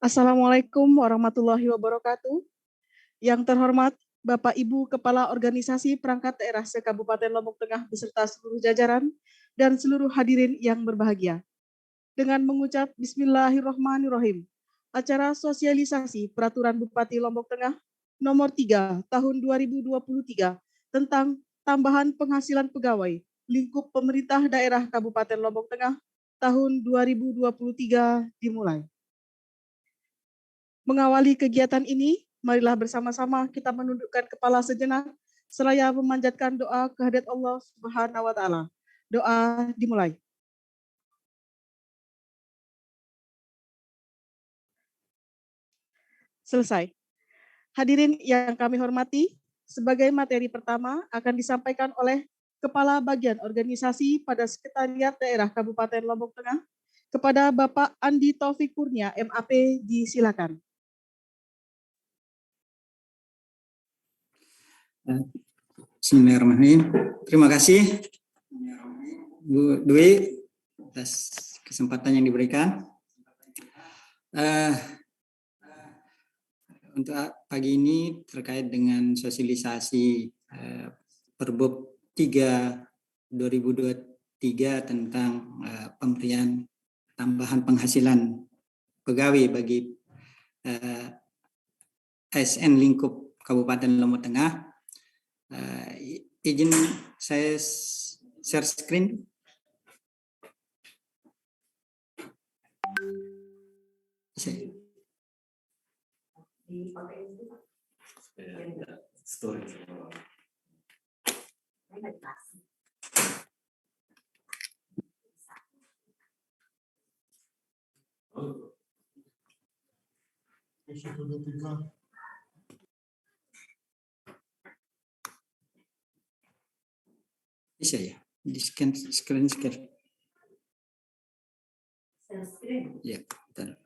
Assalamualaikum warahmatullahi wabarakatuh. Yang terhormat Bapak Ibu Kepala Organisasi Perangkat Daerah se-Kabupaten Lombok Tengah beserta seluruh jajaran dan seluruh hadirin yang berbahagia. Dengan mengucap Bismillahirrahmanirrahim, acara sosialisasi Peraturan Bupati Lombok Tengah nomor 3 tahun 2023 tentang tambahan penghasilan pegawai lingkup pemerintah daerah Kabupaten Lombok Tengah tahun 2023 dimulai. Mengawali kegiatan ini, marilah bersama-sama kita menundukkan kepala sejenak, seraya memanjatkan doa kehadirat Allah Subhanahu wa Ta'ala. Doa dimulai. Selesai. Hadirin yang kami hormati, sebagai materi pertama akan disampaikan oleh Kepala Bagian Organisasi pada Sekretariat Daerah Kabupaten Lombok Tengah kepada Bapak Andi Taufik Kurnia, MAP, disilakan. Bismillahirrahmanirrahim. Terima kasih Bu Dwi atas kesempatan yang diberikan. Untuk pagi ini terkait dengan sosialisasi Perbup 3 2023 tentang pemberian tambahan penghasilan pegawai bagi ASN lingkup Kabupaten Lombok Tengah. Izin saya share screen. Bisa ya, di screen share. Ya, betul.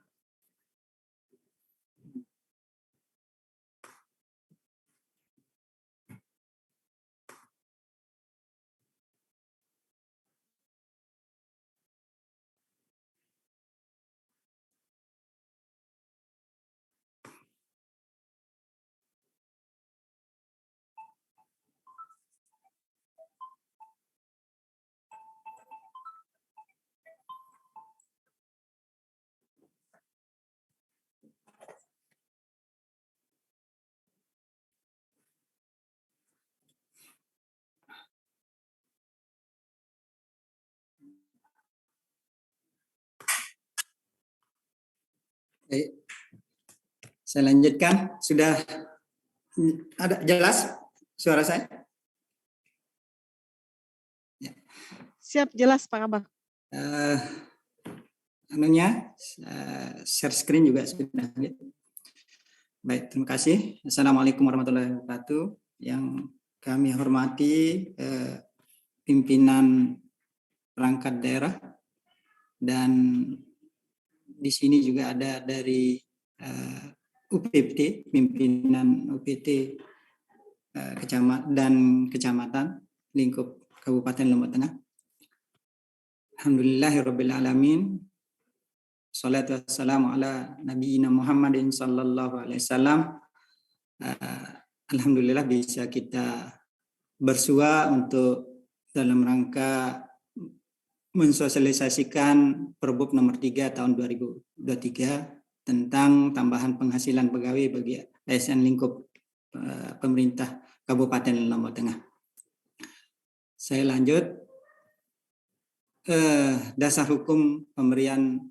Baik. Saya lanjutkan. Sudah ada jelas suara saya? Ya. Siap, jelas Pak Kabak. Share screen juga sudah. Baik, terima kasih. Assalamualaikum warahmatullahi wabarakatuh. Yang kami hormati pimpinan perangkat daerah, dan di sini juga ada dari UPT, pimpinan UPT kecamatan lingkup Kabupaten Lombok Tengah. Alhamdulillahirabbil alamin. Shalatu wassalamu ala nabiyina Muhammadin sallallahu alaihi wasallam. Alhamdulillah bisa kita bersua untuk dalam rangka mensosialisasikan Perbup nomor 3 tahun 2023 tentang tambahan penghasilan pegawai bagi ASN lingkup pemerintah Kabupaten Lombok Tengah. Saya lanjut. Dasar hukum pemberian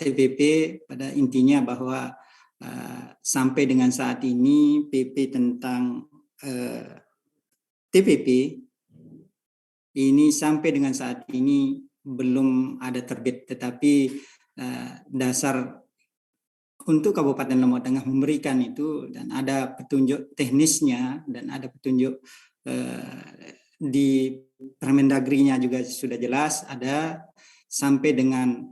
TPP pada intinya bahwa sampai dengan saat ini PP tentang TPP ini sampai dengan saat ini belum ada terbit, tetapi dasar untuk Kabupaten Lombok Tengah memberikan itu, dan ada petunjuk teknisnya dan ada petunjuk di Permendagri-nya juga sudah jelas ada sampai dengan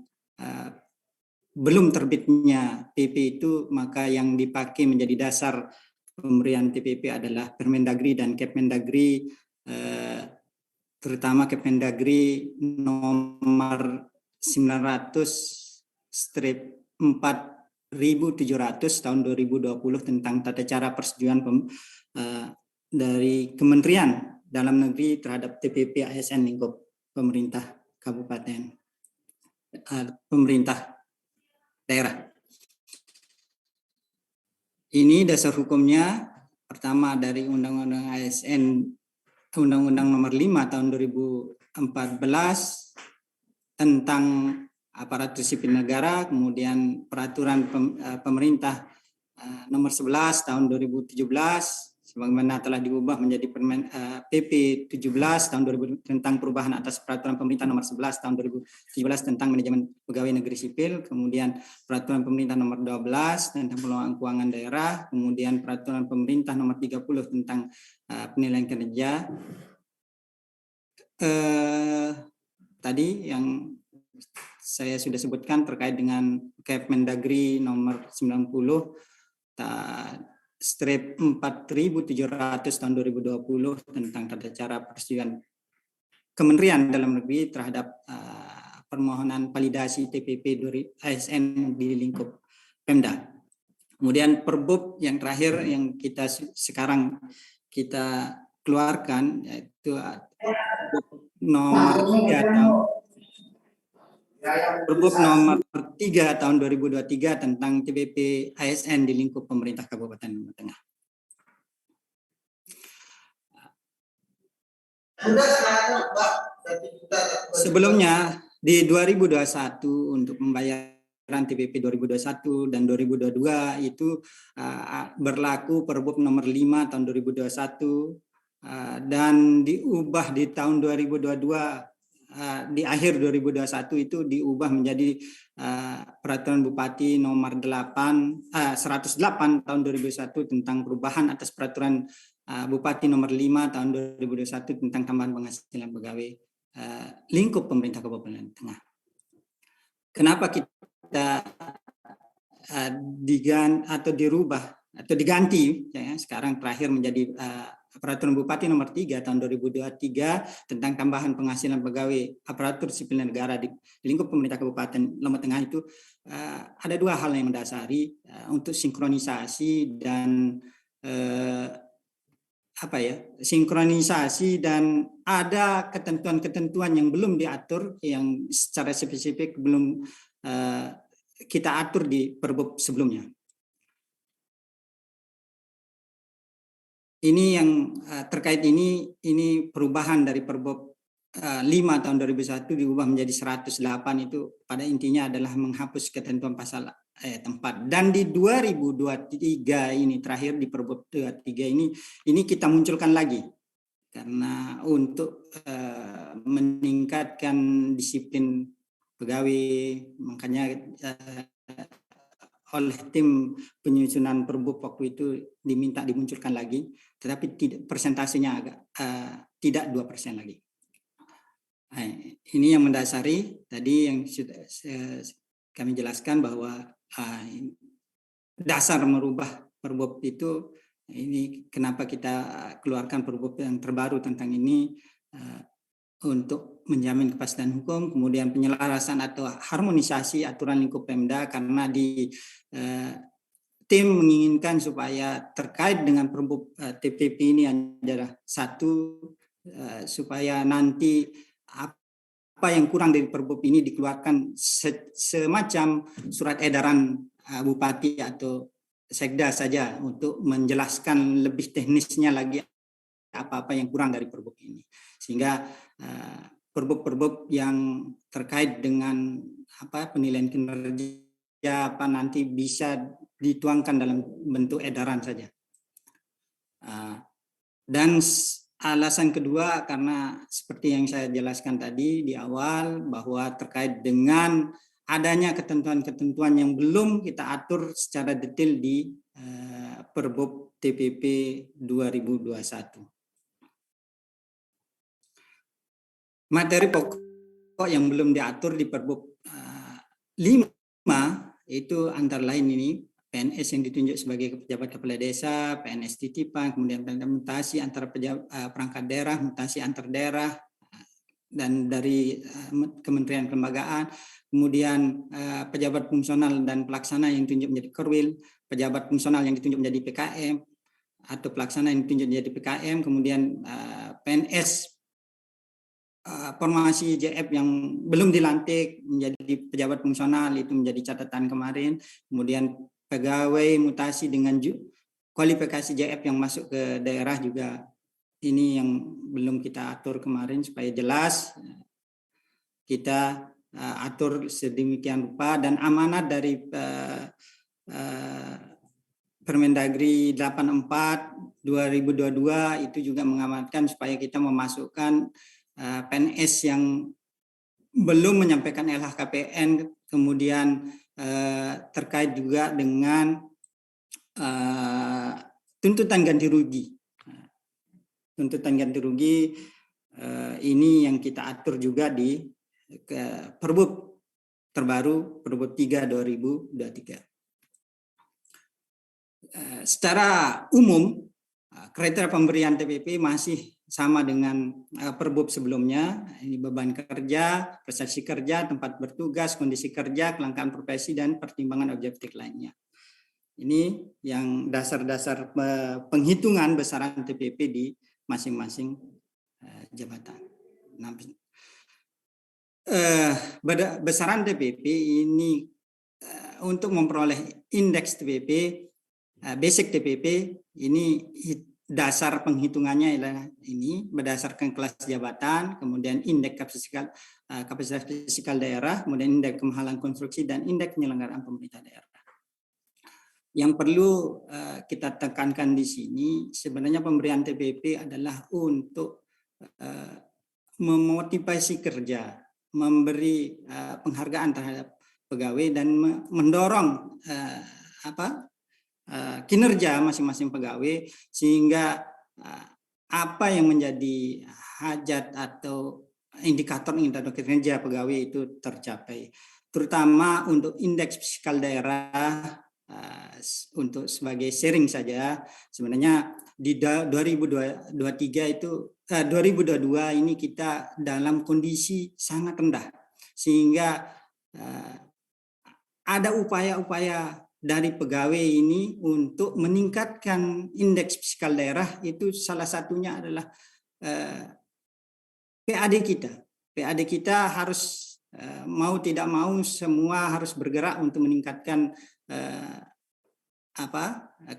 belum terbitnya PP itu, maka yang dipakai menjadi dasar pemberian TPP adalah Permendagri dan Kepmendagri, terutama Kepmendagri nomor 900/4 1700 tahun 2020 tentang tata cara persetujuan dari Kementerian Dalam Negeri terhadap TPP ASN lingkup pemerintah kabupaten, pemerintah daerah. Ini dasar hukumnya, pertama dari Undang-Undang ASN, Undang-Undang Nomor 5 tahun 2014 tentang aparatur sipil negara, kemudian peraturan pemerintah nomor 11 tahun 2017 sebagaimana telah diubah menjadi PP 17 tahun 2000 tentang perubahan atas peraturan pemerintah nomor 11 tahun 2017 tentang manajemen pegawai negeri sipil, kemudian peraturan pemerintah nomor 12 tentang pengelolaan keuangan daerah, kemudian peraturan pemerintah nomor 30 tentang penilaian kinerja. Tadi yang saya sudah sebutkan terkait dengan Kemendagri nomor 90 strip 4700 tahun 2020 tentang tata cara persetujuan Kementerian Dalam Negeri terhadap permohonan validasi TPP ASN di lingkup Pemda. Kemudian Perbup yang terakhir yang kita sekarang kita keluarkan yaitu nomor 3 tahun Perbup nomor 3 tahun 2023 tentang TPP ASN di lingkup pemerintah Kabupaten Lombok Tengah. Sebelumnya di 2021 untuk pembayaran TPP 2021 dan 2022 itu berlaku Perbup nomor 5 tahun 2021 dan diubah di tahun 2022. Di akhir 2021 itu diubah menjadi peraturan Bupati nomor 108 tahun 2001 tentang perubahan atas peraturan Bupati nomor 5 tahun 2021 tentang tambahan penghasilan pegawai lingkup pemerintah Kabupaten Tengah. Kenapa kita diganti ya, sekarang terakhir menjadi Peraturan Bupati nomor 3 tahun 2023 tentang tambahan penghasilan pegawai aparatur sipil negara di lingkup pemerintah Kabupaten Lombok Tengah itu ada dua hal yang mendasari untuk sinkronisasi dan sinkronisasi dan ada ketentuan-ketentuan yang belum diatur yang secara spesifik belum kita atur di Perbup sebelumnya. Ini yang terkait ini perubahan dari Perbup 5 tahun 2001 diubah menjadi 108 itu pada intinya adalah menghapus ketentuan pasal 4. Dan di 2023 ini terakhir di Perbup 23 ini kita munculkan lagi karena untuk meningkatkan disiplin pegawai, makanya oleh tim penyusunan Perbup waktu itu diminta dimunculkan lagi, tetapi persentasenya agak tidak 2% lagi. Nah, ini yang mendasari tadi yang sudah kami jelaskan bahwa dasar merubah Perbup itu ini kenapa kita keluarkan Perbup yang terbaru tentang ini untuk menjamin kepastian hukum, kemudian penyelarasan atau harmonisasi aturan lingkup Pemda karena di tim menginginkan supaya terkait dengan Perbup TPP ini adalah satu supaya nanti apa yang kurang dari Perbup ini dikeluarkan semacam surat edaran bupati atau sekda saja untuk menjelaskan lebih teknisnya lagi apa-apa yang kurang dari Perbup ini, sehingga Perbup-Perbup yang terkait dengan penilaian kinerja nanti bisa dituangkan dalam bentuk edaran saja. Dan alasan kedua karena seperti yang saya jelaskan tadi di awal bahwa terkait dengan adanya ketentuan-ketentuan yang belum kita atur secara detail di Perbup TPP 2021. Materi pokok yang belum diatur di Perbup 5 itu antara lain ini PNS yang ditunjuk sebagai pejabat kepala desa, PNS titipan, kemudian mutasi antara perangkat daerah, mutasi antar daerah, dan dari kementerian kelembagaan, kemudian pejabat fungsional dan pelaksana yang ditunjuk menjadi Korwil, pejabat fungsional yang ditunjuk menjadi PKM atau pelaksana yang ditunjuk menjadi PKM, kemudian PNS formasi JF yang belum dilantik menjadi pejabat fungsional, itu menjadi catatan kemarin, kemudian pegawai mutasi dengan kualifikasi JF yang masuk ke daerah juga ini yang belum kita atur kemarin supaya jelas kita atur sedemikian rupa, dan amanat dari Permendagri 84 2022 itu juga mengamanatkan supaya kita memasukkan PNS yang belum menyampaikan LHKPN, kemudian terkait juga dengan tuntutan ganti rugi. Tuntutan ganti rugi ini yang kita atur juga di Perbup terbaru, Perbup 3 2023. Secara umum, kriteria pemberian TPP masih sama dengan Perbup sebelumnya. Ini beban kerja, prestasi kerja, tempat bertugas, kondisi kerja, kelangkaan profesi, dan pertimbangan objektif lainnya. Ini yang dasar-dasar penghitungan besaran TPP di masing-masing jabatan. Nah, besaran TPP ini untuk memperoleh indeks TPP, basic TPP, ini dasar penghitungannya adalah ini berdasarkan kelas jabatan, kemudian indeks kapasitas fiskal daerah, kemudian indeks kemahalan konstruksi, dan indeks penyelenggaraan pemerintah daerah. Yang perlu kita tekankan di sini, sebenarnya pemberian TPP adalah untuk memotivasi kerja, memberi penghargaan terhadap pegawai, dan mendorong kinerja masing-masing pegawai, sehingga apa yang menjadi hajat atau indikator kinerja pegawai itu tercapai, terutama untuk indeks fiskal daerah. Untuk sebagai sharing saja, sebenarnya di 2023 itu 2022 ini kita dalam kondisi sangat rendah, sehingga ada upaya-upaya dari pegawai ini untuk meningkatkan indeks fiskal daerah. Itu salah satunya adalah PAD kita. PAD kita harus mau tidak mau semua harus bergerak untuk meningkatkan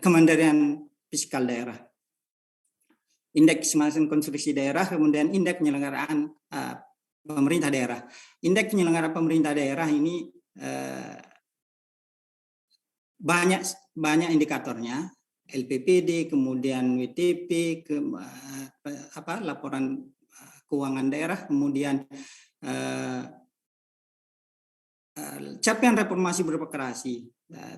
kemandirian fiskal daerah. Indeks kemasan konstruksi daerah, kemudian indeks penyelenggaraan pemerintah daerah. Indeks penyelenggaraan pemerintah daerah ini banyak indikatornya, LPPD, kemudian WTP, laporan keuangan daerah, kemudian capaian reformasi birokrasi.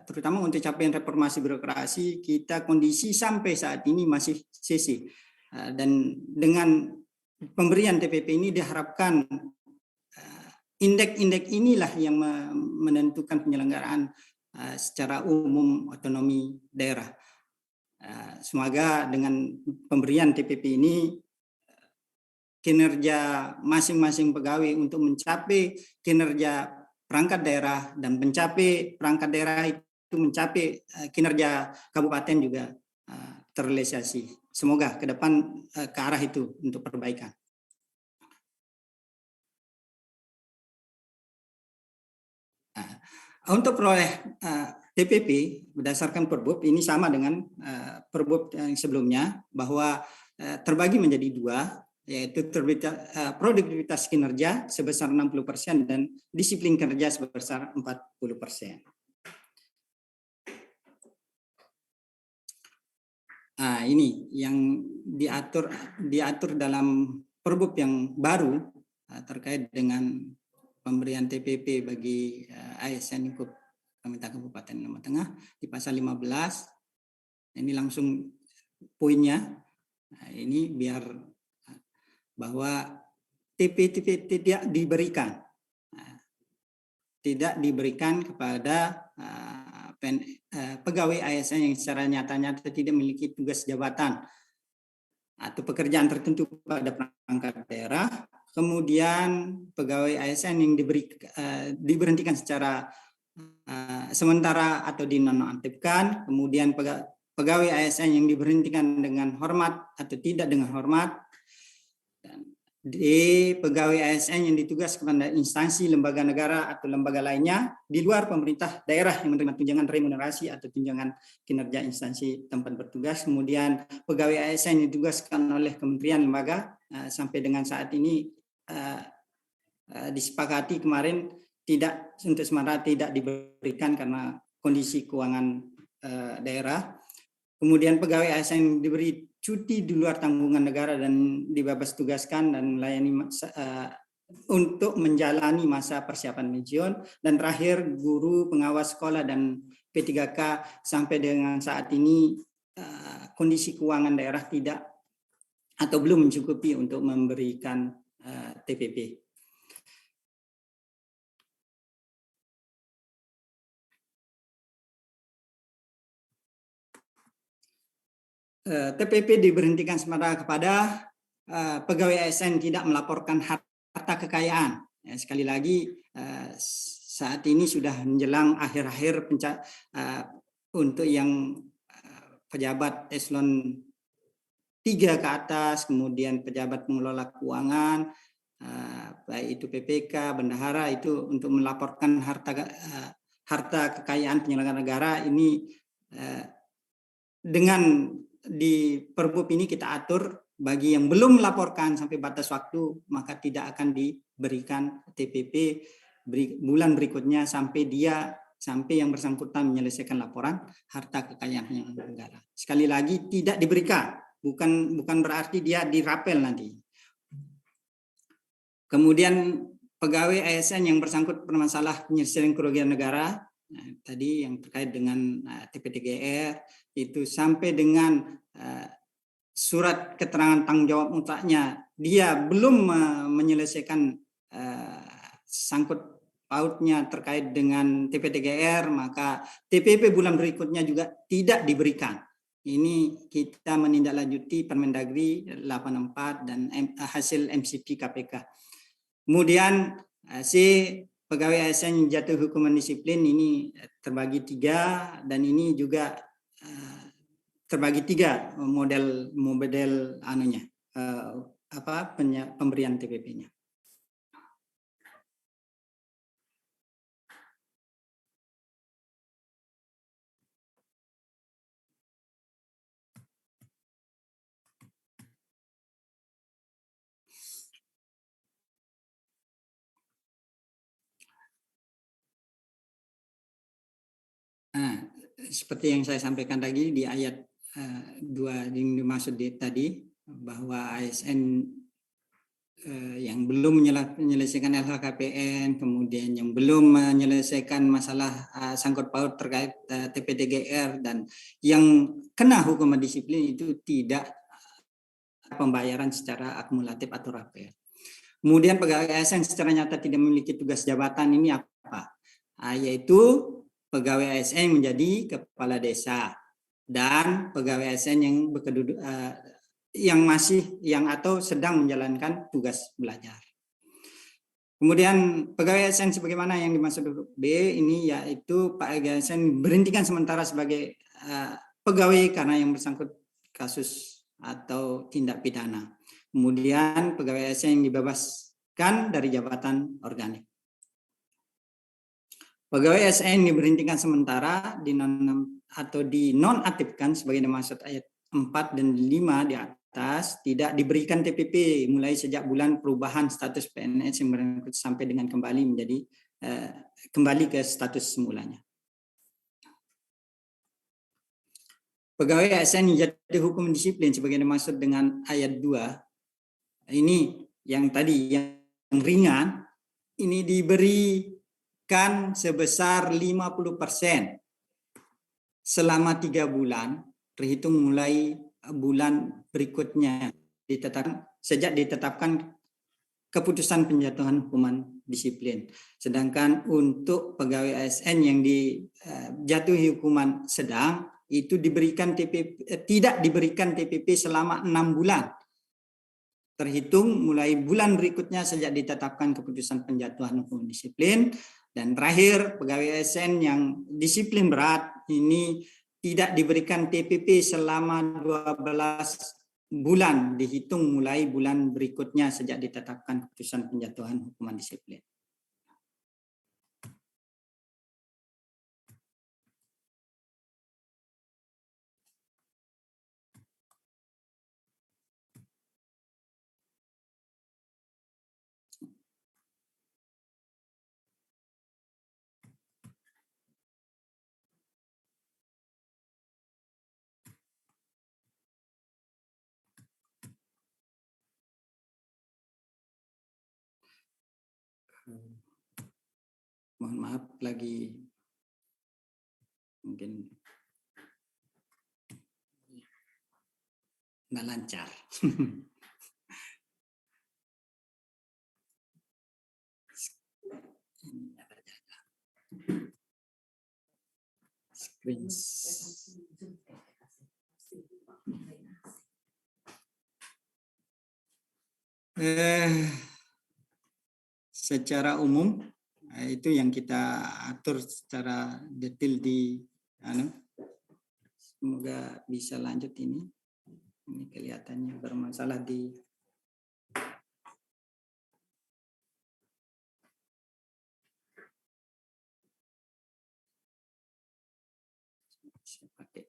Terutama untuk capaian reformasi birokrasi, kita kondisi sampai saat ini masih CC. Dan dengan pemberian TPP ini diharapkan indeks-indeks inilah yang menentukan penyelenggaraan secara umum otonomi daerah. Semoga dengan pemberian TPP ini kinerja masing-masing pegawai untuk mencapai kinerja perangkat daerah dan mencapai perangkat daerah itu mencapai kinerja kabupaten juga terrealisasi. Semoga ke depan ke arah itu untuk perbaikan. Untuk peroleh TPP berdasarkan Perbup ini sama dengan Perbup yang sebelumnya, bahwa terbagi menjadi dua, yaitu produktivitas kinerja sebesar 60% dan disiplin kerja sebesar 40%. Nah, ini yang diatur dalam Perbup yang baru terkait dengan pemberian TPP bagi ASN lingkup pemerintah Kabupaten Lombok Tengah di pasal 15. Ini langsung poinnya. Nah, ini biar bahwa TPP tidak diberikan kepada pegawai ASN yang secara nyata-nyata tidak memiliki tugas jabatan atau pekerjaan tertentu pada perangkat daerah, kemudian pegawai ASN yang diberhentikan secara sementara atau dinonaktifkan, kemudian pegawai ASN yang diberhentikan dengan hormat atau tidak dengan hormat, pegawai ASN yang ditugaskan pada instansi, lembaga negara atau lembaga lainnya di luar pemerintah daerah yang menerima tunjangan remunerasi atau tunjangan kinerja instansi tempat bertugas. Kemudian pegawai ASN yang ditugaskan oleh kementerian lembaga sampai dengan saat ini disepakati kemarin tidak untuk sementara tidak diberikan karena kondisi keuangan daerah. Kemudian pegawai ASN yang diberi cuti di luar tanggungan negara dan dibebas tugaskan dan melayani untuk menjalani masa persiapan pensiun. Dan terakhir guru, pengawas sekolah dan P3K sampai dengan saat ini kondisi keuangan daerah tidak atau belum mencukupi untuk memberikan TPP. TPP diberhentikan sementara kepada pegawai ASN tidak melaporkan harta kekayaan. Ya, sekali lagi saat ini sudah menjelang akhir-akhir untuk yang pejabat eselon 3 ke atas, kemudian pejabat pengelola keuangan, baik itu PPK, bendahara, itu untuk melaporkan harta kekayaan penyelenggara negara ini dengan di Perbup ini kita atur bagi yang belum melaporkan sampai batas waktu maka tidak akan diberikan TPP bulan berikutnya sampai yang bersangkutan menyelesaikan laporan harta kekayaan negara. Sekali lagi tidak diberikan, bukan berarti dia dirapel nanti. Kemudian pegawai ASN yang bersangkut permasalah penyelesaian kerugian negara, tadi yang terkait dengan TPTGR itu sampai dengan surat keterangan tanggung jawab mutlaknya dia belum menyelesaikan sangkut pautnya terkait dengan TPTGR, maka TPP bulan berikutnya juga tidak diberikan. Ini kita menindaklanjuti Permendagri 84 dan hasil MCP KPK. Kemudian pegawai ASN yang jatuh hukuman disiplin ini terbagi 3 dan ini juga terbagi 3 model pemberian TPP-nya. Seperti yang saya sampaikan tadi di ayat 2 yang dimaksud tadi, bahwa ASN yang belum menyelesaikan LHKPN, kemudian yang belum menyelesaikan masalah sangkut paut terkait TPTGR dan yang kena hukuman disiplin itu tidak pembayaran secara akumulatif atau rapel. Kemudian pegawai ASN secara nyata tidak memiliki tugas jabatan ini apa? Yaitu pegawai ASN menjadi kepala desa dan pegawai ASN yang atau sedang menjalankan tugas belajar. Kemudian pegawai ASN sebagaimana yang dimaksud B ini yaitu pegawai ASN berhentikan sementara sebagai pegawai karena yang bersangkut kasus atau tindak pidana. Kemudian pegawai ASN yang dibebaskan dari jabatan organik. Pegawai ASN diberhentikan sementara dinonaktifkan sebagai dimaksud ayat 4 dan 5 di atas, tidak diberikan TPP mulai sejak bulan perubahan status PNS yang berikut sampai dengan kembali ke status semulanya. Pegawai ASN yang jatuh hukum disiplin sebagai dimaksud dengan ayat 2, ini yang tadi yang ringan, ini diberikan sebesar 50% selama 3 bulan terhitung mulai bulan berikutnya sejak ditetapkan keputusan penjatuhan hukuman disiplin. Sedangkan untuk pegawai ASN yang dijatuhi hukuman sedang itu tidak diberikan TPP selama 6 bulan. terhitung mulai bulan berikutnya sejak ditetapkan keputusan penjatuhan hukuman disiplin. Dan terakhir, pegawai ASN yang disiplin berat ini tidak diberikan TPP selama 12 bulan dihitung mulai bulan berikutnya sejak ditetapkan keputusan penjatuhan hukuman disiplin. Mohon maaf lagi mungkin nggak lancar. Screen. Secara umum itu yang kita atur secara detail di semoga bisa lanjut ini kelihatannya bermasalah di saya pakai.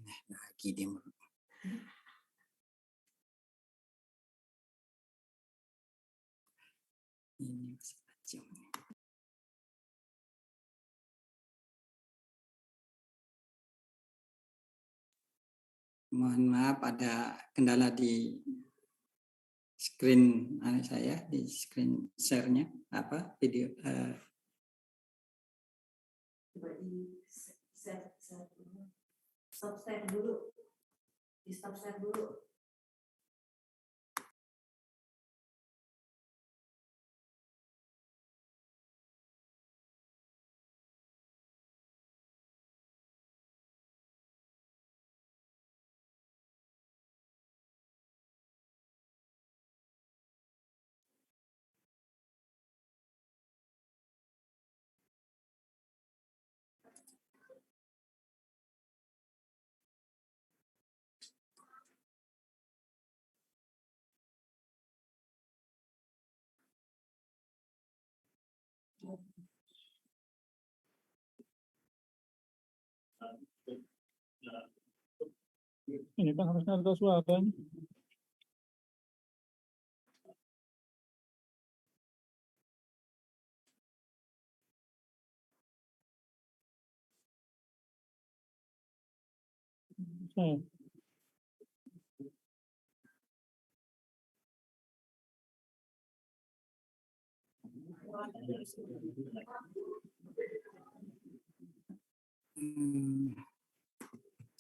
Lagi dia ini macam mohon maaf ada kendala di screen saya, di screen share-nya video coba di stop share dulu, di stop share dulu. Ini kan harusnya ada suaranya.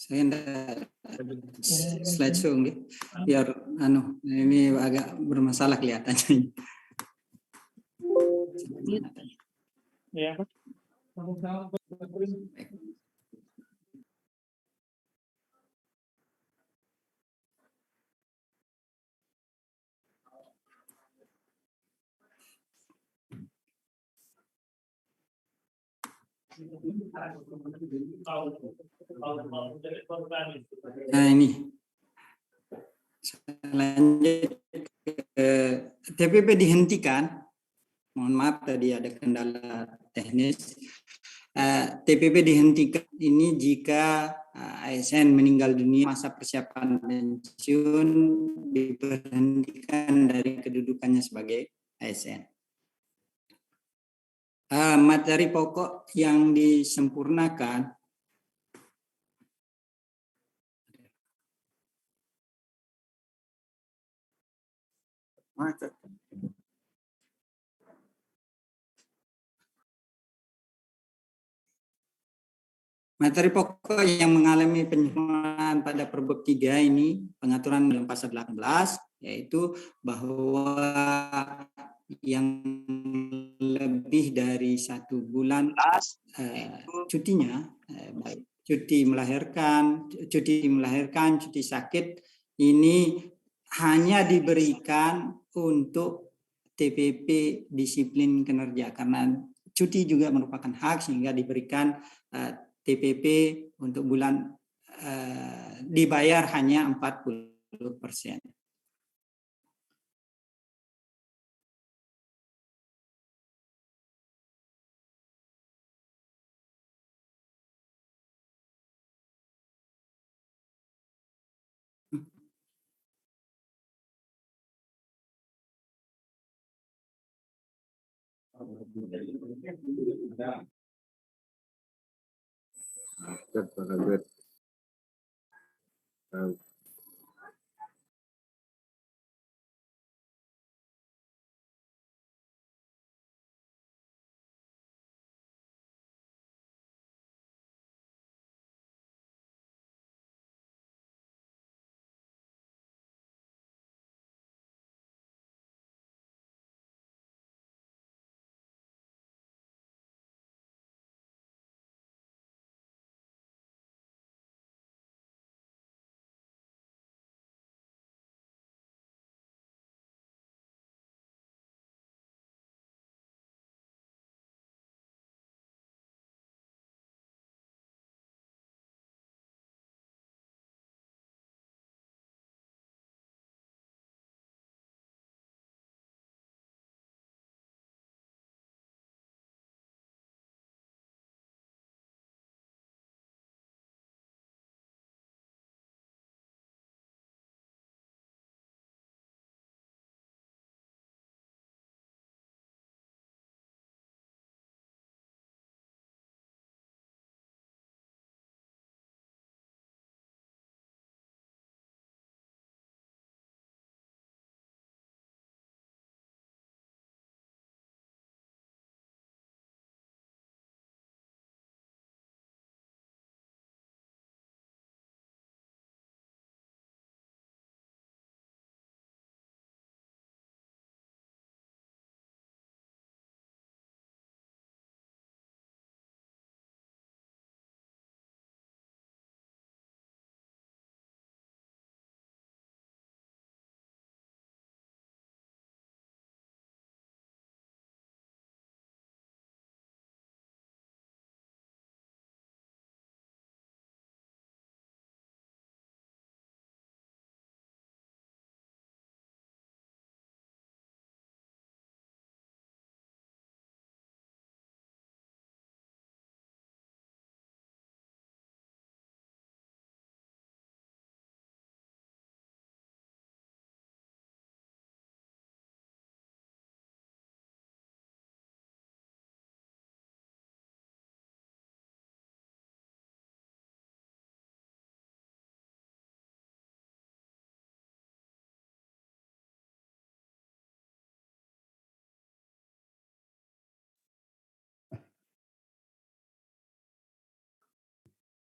saya enggak slideshow gitu. Biar ini agak bermasalah kelihatannya. Ya. Nah ini lanjut ke TPP dihentikan. Mohon maaf tadi ada kendala teknis. TPP dihentikan ini jika ASN meninggal dunia, masa persiapan pensiun diberhentikan dari kedudukannya sebagai ASN. Materi pokok yang disempurnakan materi pokok yang mengalami penyempurnaan pada Perbab 3 ini pengaturan dalam pasal 18 yaitu bahwa yang lebih dari 1 bulan cutinya baik cuti melahirkan, cuti sakit ini hanya diberikan untuk TPP disiplin kinerja karena cuti juga merupakan hak sehingga diberikan TPP untuk bulan dibayar hanya 40%.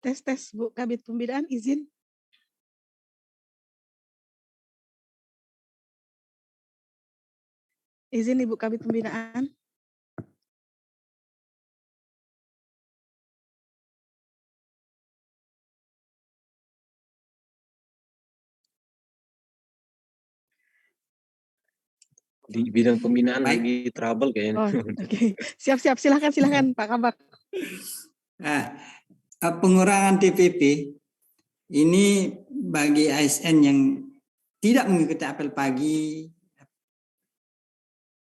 Tes Bu Kabit Pembinaan izin. Izin Ibu Kabit Pembinaan. Di bidang pembinaan Baik. lagi trouble kayaknya. Oh, oke. Siap-siap. Silakan Pak Kabak. Pengurangan TPP ini bagi ASN yang tidak mengikuti apel pagi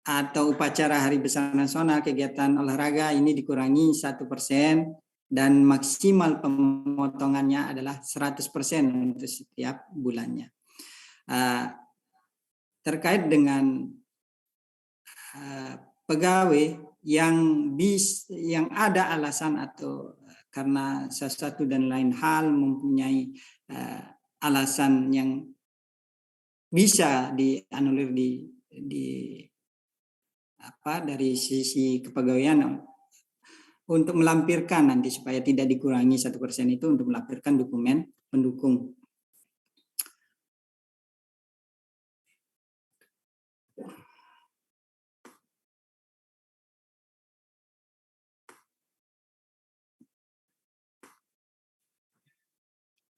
atau upacara Hari Besar Nasional, kegiatan olahraga ini dikurangi 1% dan maksimal pemotongannya adalah 100% untuk setiap bulannya. Terkait dengan pegawai yang ada alasan atau karena sesuatu dan lain hal mempunyai alasan yang bisa dianulir dari sisi kepegawaian untuk melampirkan nanti supaya tidak dikurangi 1% itu untuk melampirkan dokumen pendukung.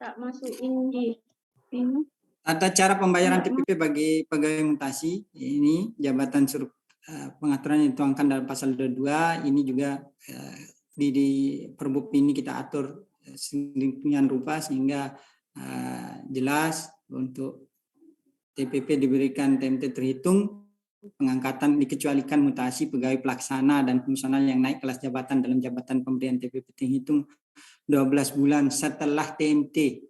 Tak masukin di ini. Tata cara pembayaran TPP bagi pegawai mutasi ini jabatan pengaturan yang dituangkan dalam pasal 22 ini juga di Perbup ini kita atur sedemikian rupa sehingga jelas untuk TPP diberikan TMT terhitung pengangkatan dikecualikan mutasi pegawai pelaksana dan fungsional yang naik kelas jabatan dalam jabatan pemberian TPP terhitung 12 bulan setelah TMT.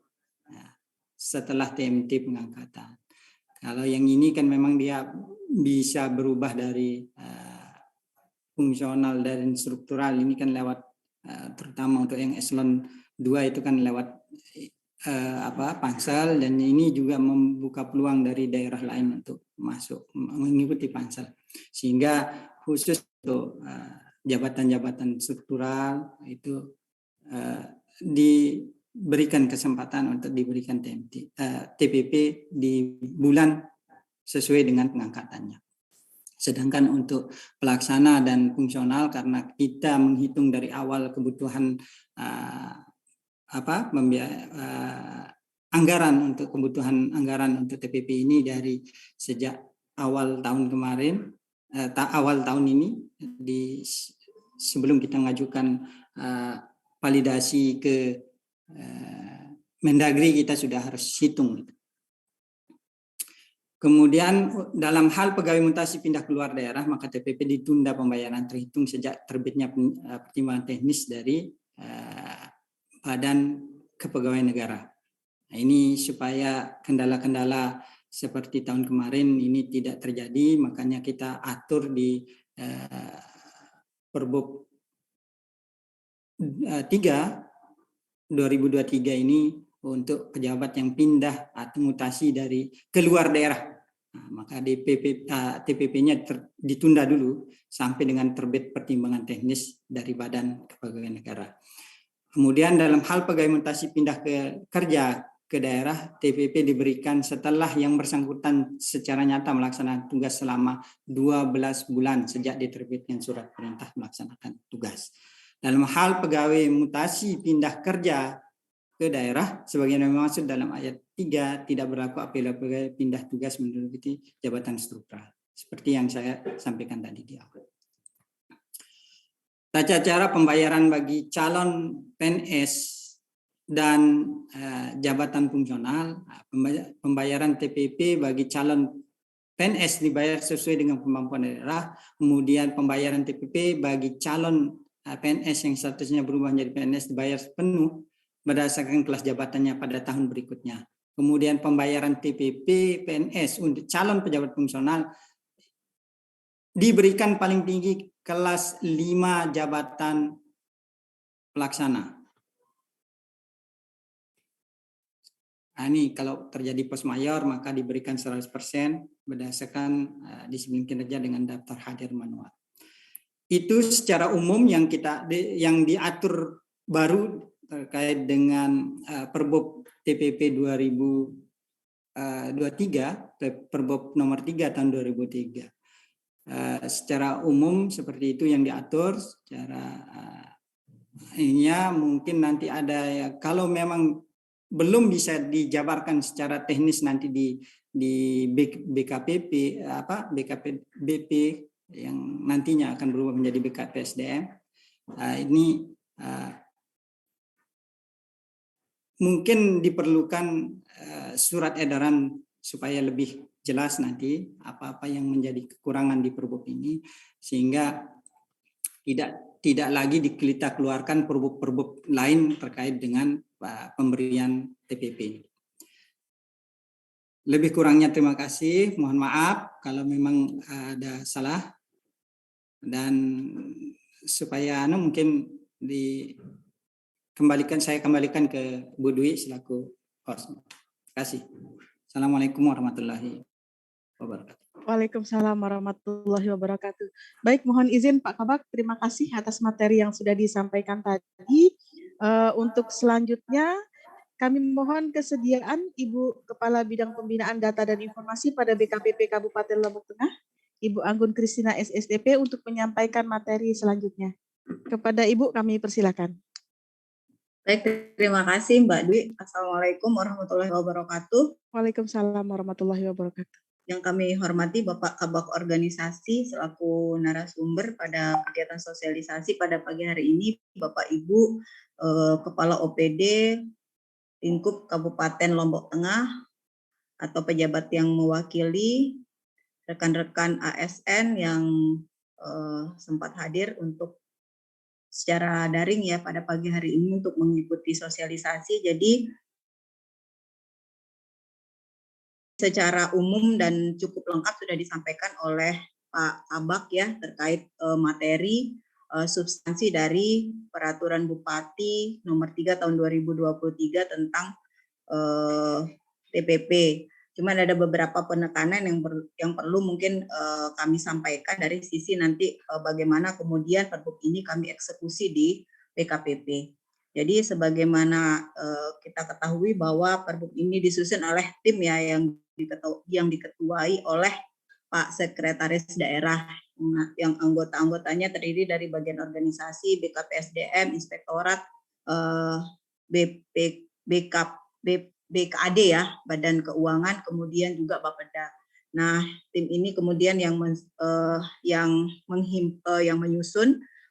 Setelah TMT pengangkatan. Kalau yang ini kan memang dia bisa berubah dari fungsional dan struktural. Ini kan lewat terutama untuk yang eselon 2 itu kan lewat pansel, dan ini juga membuka peluang dari daerah lain untuk masuk mengikuti pansel. Sehingga khusus untuk jabatan-jabatan struktural itu diberikan kesempatan untuk diberikan TPP di bulan sesuai dengan pengangkatannya. Sedangkan untuk pelaksana dan fungsional karena kita menghitung dari awal kebutuhan anggaran untuk kebutuhan anggaran untuk TPP ini dari sejak awal tahun kemarin, awal tahun ini sebelum kita mengajukan validasi ke Mendagri kita sudah harus hitung. Kemudian dalam hal pegawai mutasi pindah keluar daerah maka TPP ditunda pembayaran terhitung sejak terbitnya pertimbangan teknis dari Badan Kepegawaian Negara. Nah, ini supaya kendala-kendala seperti tahun kemarin ini tidak terjadi, makanya kita atur di Perbup 3 2023 ini untuk pejabat yang pindah atau mutasi dari keluar daerah. Nah, maka TPP-nya ditunda dulu sampai dengan terbit pertimbangan teknis dari Badan Kepegawaian Negara. Kemudian dalam hal pegawai mutasi pindah kerja ke daerah, TPP diberikan setelah yang bersangkutan secara nyata melaksanakan tugas selama 12 bulan sejak diterbitkan surat perintah melaksanakan tugas. Dalam hal pegawai mutasi pindah kerja ke daerah, sebagaimana dimaksud dalam ayat 3, tidak berlaku apabila pegawai pindah tugas menduduki jabatan struktural. Seperti yang saya sampaikan tadi di awal. Tata cara pembayaran bagi calon PNS dan jabatan fungsional, pembayaran TPP bagi calon PNS dibayar sesuai dengan kemampuan daerah, kemudian pembayaran TPP bagi calon PNS yang statusnya berubah menjadi PNS dibayar penuh berdasarkan kelas jabatannya pada tahun berikutnya. Kemudian pembayaran TPP PNS untuk calon pejabat fungsional diberikan paling tinggi kelas 5 jabatan pelaksana. Nah, ini kalau terjadi pos mayor maka diberikan 100% berdasarkan disiplin kinerja dengan daftar hadir manual. Itu secara umum yang diatur baru terkait dengan Perbup TPP 2023, Perbup nomor 3 tahun 2003. Secara umum seperti itu yang diatur. Secara ininya mungkin nanti ada ya, kalau memang belum bisa dijabarkan secara teknis nanti di BKPP BKPBP yang nantinya akan berubah menjadi BKPSDM. Ini mungkin diperlukan surat edaran supaya lebih jelas nanti apa-apa yang menjadi kekurangan di Perbub ini, sehingga tidak lagi kita keluarkan perbub lain terkait dengan pemberian TPP. Lebih kurangnya terima kasih, mohon maaf kalau memang ada salah, dan supaya mungkin saya kembalikan ke Bu Dwi selaku host. Terima kasih. Assalamualaikum warahmatullahi wabarakatuh. Waalaikumsalam warahmatullahi wabarakatuh. Baik, mohon izin Pak Kabak, terima kasih atas materi yang sudah disampaikan tadi. Untuk selanjutnya, kami mohon kesediaan Ibu Kepala Bidang Pembinaan Data dan Informasi pada BKPP Kabupaten Lombok Tengah, Ibu Anggun Kristina SSDP, untuk menyampaikan materi selanjutnya. Kepada Ibu kami persilakan. Baik, terima kasih Mbak Dwi. Assalamualaikum warahmatullahi wabarakatuh. Waalaikumsalam warahmatullahi wabarakatuh. Yang kami hormati Bapak Kabak Organisasi selaku narasumber pada kegiatan sosialisasi pada pagi hari ini, Bapak Ibu Kepala OPD Lingkup Kabupaten Lombok Tengah atau pejabat yang mewakili, rekan-rekan ASN yang sempat hadir untuk secara daring ya pada pagi hari ini untuk mengikuti sosialisasi. Jadi secara umum dan cukup lengkap sudah disampaikan oleh Pak Kabak ya terkait materi substansi dari Peraturan Bupati Nomor 3 Tahun 2023 tentang TPP. Cuman ada beberapa penekanan yang perlu mungkin kami sampaikan dari sisi nanti bagaimana kemudian Perbub ini kami eksekusi di BKPP. Jadi sebagaimana kita ketahui bahwa Perbub ini disusun oleh tim ya yang diketuai oleh Pak Sekretaris Daerah yang anggota-anggotanya terdiri dari bagian organisasi, BKPSDM, Inspektorat, BKAD ya, Badan Keuangan, kemudian juga Bapeda. Nah, tim ini kemudian yang menyusun,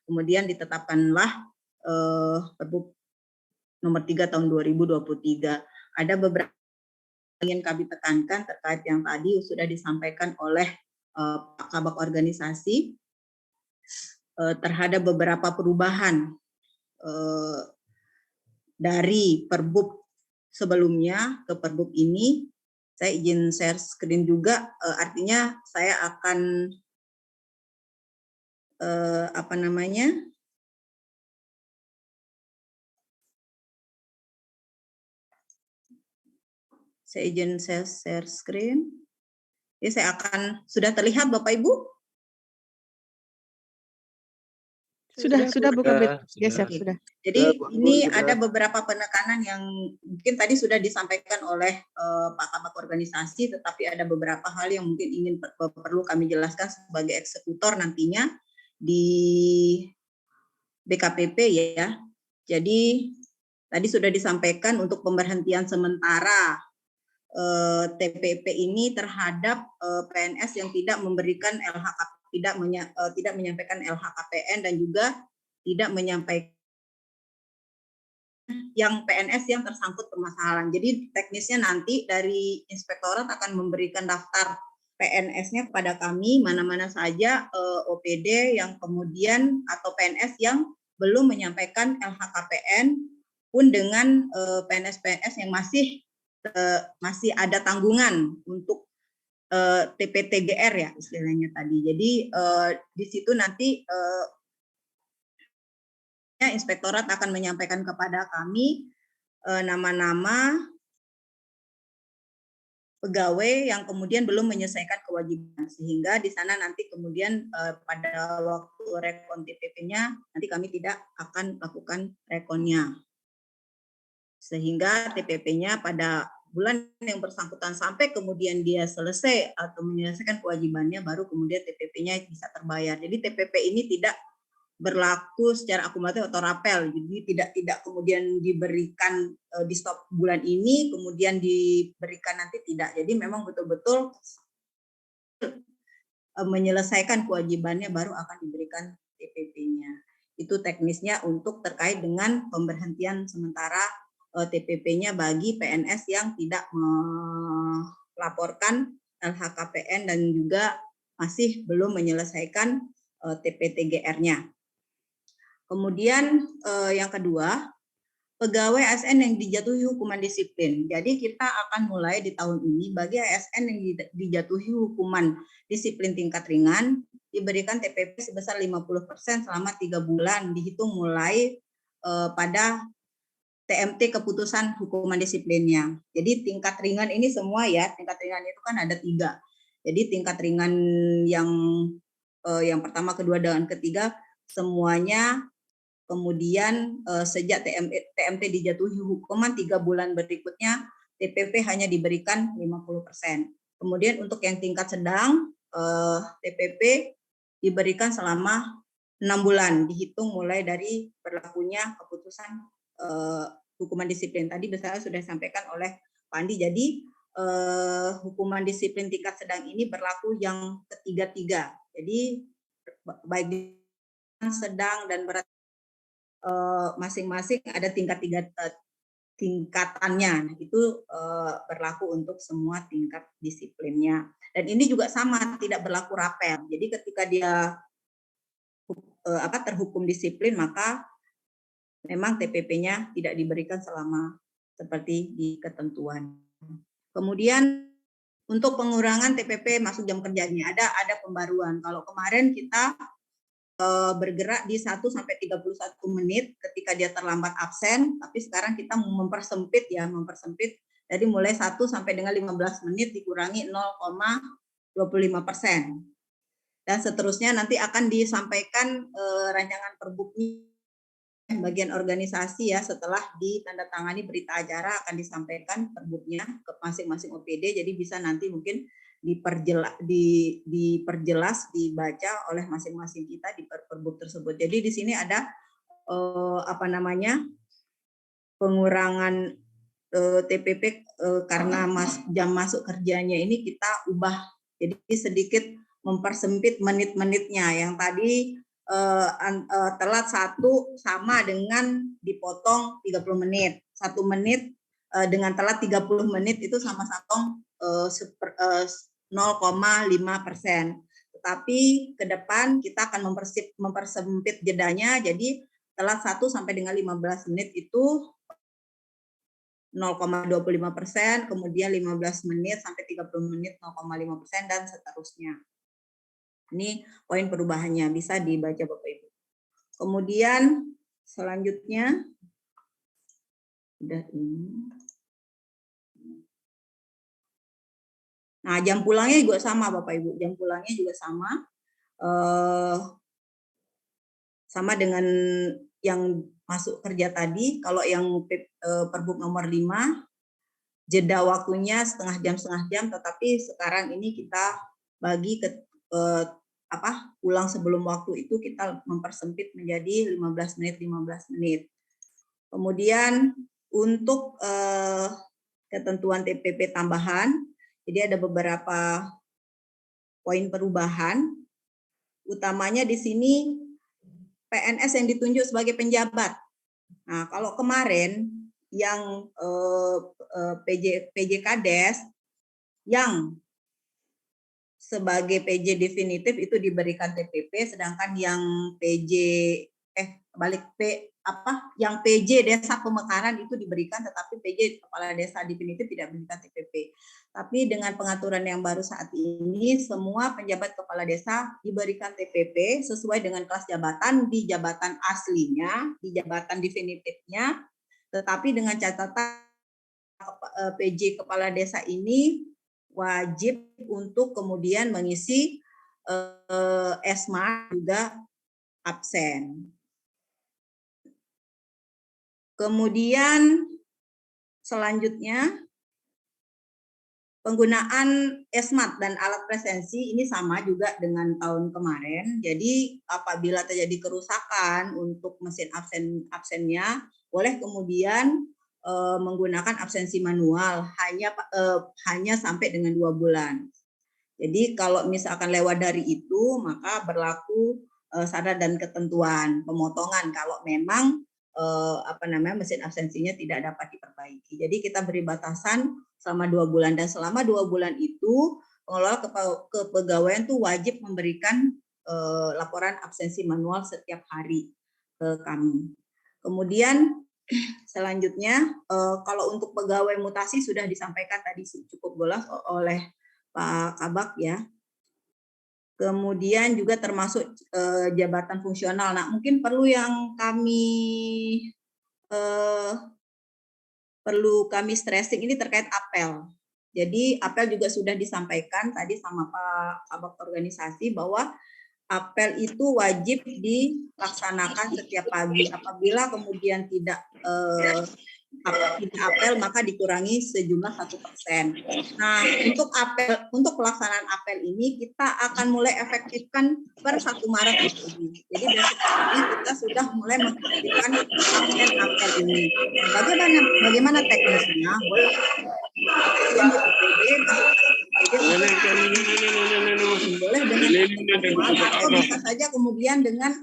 kemudian ditetapkanlah Perbub Nomor 3 Tahun 2023. Ada beberapa yang kami tekankan terkait yang tadi sudah disampaikan oleh Pak Kabak Organisasi terhadap beberapa perubahan dari Perbub sebelumnya ke Perbub ini. Saya izin share screen juga, artinya saya akan saya izin share screen. Jadi saya akan, sudah terlihat Bapak Ibu? Sudah bukan geser, sudah. Jadi ini ada beberapa penekanan yang mungkin tadi sudah disampaikan oleh Pak Kabak Organisasi, tetapi ada beberapa hal yang mungkin perlu kami jelaskan sebagai eksekutor nantinya di BKPP ya. Jadi tadi sudah disampaikan untuk pemberhentian sementara TPP ini terhadap PNS yang tidak memberikan tidak menyampaikan LHKPN dan juga tidak menyampaikan yang PNS yang tersangkut permasalahan. Jadi teknisnya nanti dari Inspektorat akan memberikan daftar PNS-nya kepada kami, mana-mana saja OPD yang kemudian atau PNS yang belum menyampaikan LHKPN pun dengan PNS-PNS yang masih ada tanggungan untuk TPTGR ya istilahnya tadi. Jadi di situ nanti Inspektorat akan menyampaikan kepada kami nama-nama pegawai yang kemudian belum menyelesaikan kewajiban, sehingga di sana nanti kemudian pada waktu rekon TPP-nya nanti kami tidak akan lakukan rekonnya, sehingga TPP-nya pada bulan yang bersangkutan sampai kemudian dia selesai atau menyelesaikan kewajibannya baru kemudian TPP-nya bisa terbayar. Jadi TPP ini tidak berlaku secara akumulatif atau rapel. Jadi tidak kemudian diberikan di stop bulan ini, kemudian diberikan nanti tidak. Jadi memang betul-betul menyelesaikan kewajibannya baru akan diberikan TPP-nya. Itu teknisnya untuk terkait dengan pemberhentian sementara TPP-nya bagi PNS yang tidak melaporkan LHKPN dan juga masih belum menyelesaikan TPTGR-nya. Kemudian yang kedua, pegawai ASN yang dijatuhi hukuman disiplin. Jadi kita akan mulai di tahun ini bagi ASN yang dijatuhi hukuman disiplin tingkat ringan diberikan TPP sebesar 50% selama 3 bulan dihitung mulai pada TMT keputusan hukuman disiplinnya. Jadi tingkat ringan ini semua ya, tingkat ringan itu kan ada 3. Jadi tingkat ringan yang pertama, kedua, dan ketiga semuanya. Kemudian sejak TMT dijatuhi hukuman 3 bulan berikutnya TPP hanya diberikan 50%. Kemudian untuk yang tingkat sedang TPP diberikan selama 6 bulan dihitung mulai dari berlakunya keputusan hukuman disiplin. Tadi misalnya sudah disampaikan oleh Pak Andi. Jadi hukuman disiplin tingkat sedang ini berlaku yang ketiga-tiga. Jadi baik di sedang dan berat masing-masing ada tingkatannya. Nah, itu berlaku untuk semua tingkat disiplinnya. Dan ini juga sama, tidak berlaku rapel. Jadi ketika dia terhukum disiplin, maka memang TPP-nya tidak diberikan selama seperti di ketentuan. Kemudian untuk pengurangan TPP masuk jam kerjanya ada pembaruan. Kalau kemarin kita bergerak di 1 sampai 31 menit ketika dia terlambat absen, tapi sekarang kita mempersempit. Jadi mulai 1 sampai dengan 15 menit dikurangi 0,25%. Dan seterusnya nanti akan disampaikan rancangan perbuknya bagian organisasi ya, setelah ditandatangani berita acara akan disampaikan perbuknya ke masing-masing OPD. Jadi bisa nanti mungkin diperjelas, dibaca oleh masing-masing kita di perbuk tersebut. Jadi di sini ada pengurangan TPP karena jam masuk kerjanya ini kita ubah, jadi sedikit mempersempit menit-menitnya. Yang tadi telat 1 sama dengan dipotong 30 menit. 1 menit dengan telat 30 menit itu sama-sama 0,5%. Tetapi ke depan kita akan mempersempit jedanya, jadi telat 1 sampai dengan 15 menit itu 0,25%, kemudian 15 menit sampai 30 menit 0,5%, dan seterusnya. Ini poin perubahannya, bisa dibaca Bapak Ibu. Kemudian selanjutnya, udah ini. Nah, jam pulangnya juga sama Bapak Ibu, jam pulangnya juga sama dengan yang masuk kerja tadi. Kalau yang Perbuk nomor 5, jeda waktunya setengah jam, tetapi sekarang ini kita bagi pulang sebelum waktu itu kita mempersempit menjadi 15 menit. Kemudian untuk ketentuan TPP tambahan, jadi ada beberapa poin perubahan. Utamanya di sini PNS yang ditunjuk sebagai penjabat. Nah, kalau kemarin yang PJ Kades yang sebagai PJ definitif itu diberikan TPP, sedangkan yang yang PJ Desa Pemekaran itu diberikan, tetapi PJ Kepala Desa definitif tidak diberikan TPP. Tapi dengan pengaturan yang baru saat ini, semua penjabat kepala desa diberikan TPP sesuai dengan kelas jabatan di jabatan aslinya, di jabatan definitifnya, tetapi dengan catatan PJ Kepala Desa ini wajib untuk kemudian mengisi ESMA juga absen. Kemudian selanjutnya Penggunaan esmat dan alat presensi ini sama juga dengan tahun kemarin. Jadi apabila terjadi kerusakan untuk mesin absennya, boleh kemudian menggunakan absensi manual hanya sampai dengan 2 bulan. Jadi kalau misalkan lewat dari itu, maka berlaku syarat dan ketentuan pemotongan kalau memang mesin absensinya tidak dapat diperbaiki. Jadi kita beri batasan selama 2 bulan, dan selama 2 bulan itu pengelola kepegawaian itu wajib memberikan laporan absensi manual setiap hari ke kami. Kemudian selanjutnya kalau untuk pegawai mutasi sudah disampaikan tadi cukup jelas oleh Pak Kabak ya. Kemudian juga termasuk jabatan fungsional. Nah, mungkin perlu yang kami stressing ini terkait apel. Jadi apel juga sudah disampaikan tadi sama Pak Kabak organisasi bahwa apel itu wajib dilaksanakan setiap pagi. Apabila kemudian tidak apel maka dikurangi sejumlah 1%. Nah, untuk pelaksanaan apel ini kita akan mulai efektifkan per 1 Maret ini. Jadi besok pagi kita sudah mulai mengaktifkan apel ini. Bagaimana teknisnya? Boleh boleh dengan atau bisa saja kemudian dengan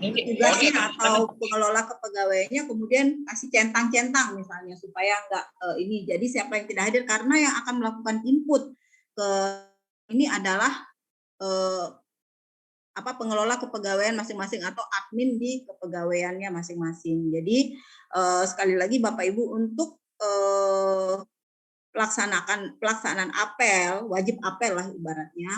tugasnya atau pengelola kepegawaiannya kemudian kasih centang-centang misalnya supaya enggak ini. Jadi siapa yang tidak hadir karena yang akan melakukan input ke ini adalah pengelola kepegawaian masing-masing atau admin di kepegawaiannya masing-masing. Jadi sekali lagi Bapak Ibu untuk pelaksanaan apel, wajib apel lah ibaratnya,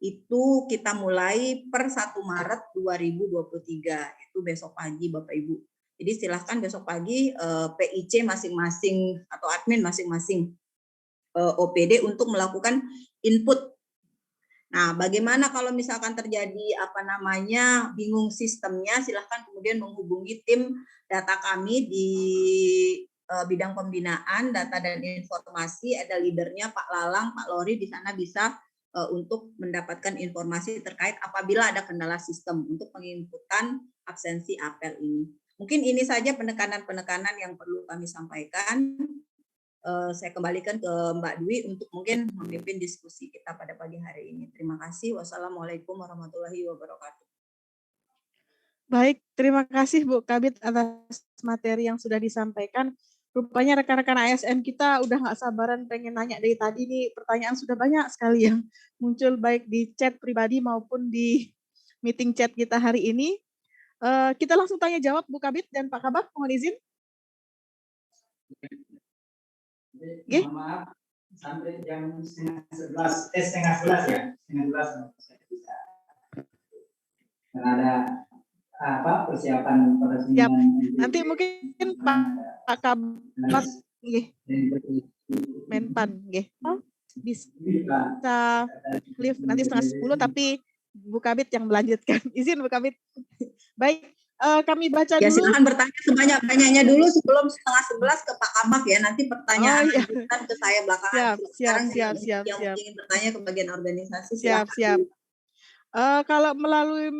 itu kita mulai per 1 Maret 2023, itu besok pagi Bapak Ibu. Jadi silahkan besok pagi PIC masing-masing atau admin masing-masing OPD untuk melakukan input. Nah, bagaimana kalau misalkan terjadi bingung sistemnya, silahkan kemudian menghubungi tim data kami di bidang pembinaan, data dan informasi, ada leadernya Pak Lalang, Pak Lori, di sana bisa untuk mendapatkan informasi terkait apabila ada kendala sistem untuk penginputan absensi apel ini. Mungkin ini saja penekanan-penekanan yang perlu kami sampaikan. Saya kembalikan ke Mbak Dwi untuk mungkin memimpin diskusi kita pada pagi hari ini. Terima kasih. Wassalamualaikum warahmatullahi wabarakatuh. Baik, terima kasih Bu Kabit atas materi yang sudah disampaikan. Rupanya rekan-rekan ASN kita udah nggak sabaran pengen nanya dari tadi nih, pertanyaan sudah banyak sekali yang muncul baik di chat pribadi maupun di meeting chat kita hari ini. Kita langsung tanya jawab Bu Kabit dan Pak Kabak, mohon izin. Okay. Maaf, sampai jam setengah 11 ya, setengah 11. Karena ada persiapan Siap. Nanti mungkin Pak Kabak Menpan bisa live nanti setengah 10, tapi Bu Kabit yang melanjutkan. Izin Bu Kabit. Baik, kami baca dulu. Silakan bertanya sebanyak-banyaknya dulu sebelum setengah 11 ke Pak Kabak ya. Nanti pertanyaan lanjutan ke saya belakangan. Siap. Yang ingin bertanya ke bagian organisasi. Siap. Kalau melalui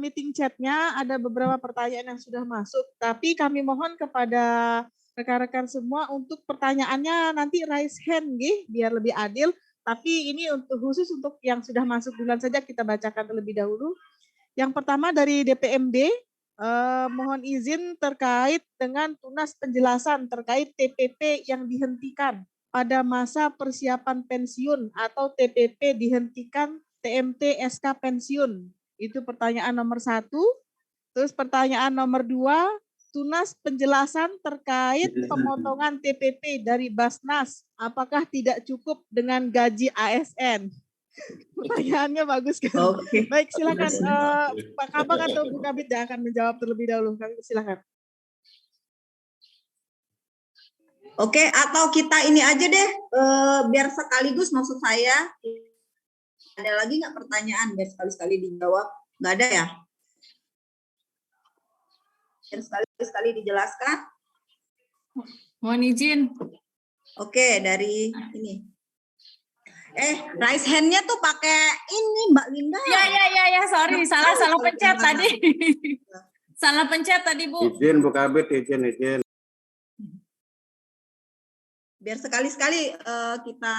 meeting chatnya ada beberapa pertanyaan yang sudah masuk, tapi kami mohon kepada rekan-rekan semua untuk pertanyaannya nanti raise hand biar lebih adil. Tapi ini khusus untuk yang sudah masuk duluan saja kita bacakan terlebih dahulu. Yang pertama dari DPMD, mohon izin terkait dengan tunas penjelasan terkait TPP yang dihentikan pada masa persiapan pensiun atau TPP dihentikan TMT SK pensiun. Itu pertanyaan nomor 1. Terus pertanyaan nomor 2, tunas penjelasan terkait pemotongan TPP dari Basnas, apakah tidak cukup dengan gaji ASN? Pertanyaannya bagus kan? Okay. Baik, silakan Pak Kabak atau Bu Kabit yang akan menjawab terlebih dahulu. Kami silakan. Oke, atau kita ini aja deh, biar sekaligus maksud saya. Ada lagi nggak pertanyaan biar sekali-sekali dijawab? Nggak ada ya? Biar sekali-sekali dijelaskan. Mohon izin. Oke, dari ini. Raise hand-nya tuh pakai ini Mbak Linda. Ya, sorry, salah pencet tadi. Salah pencet tadi, Bu. Izin Bu Kabit, izin. Biar sekali-sekali kita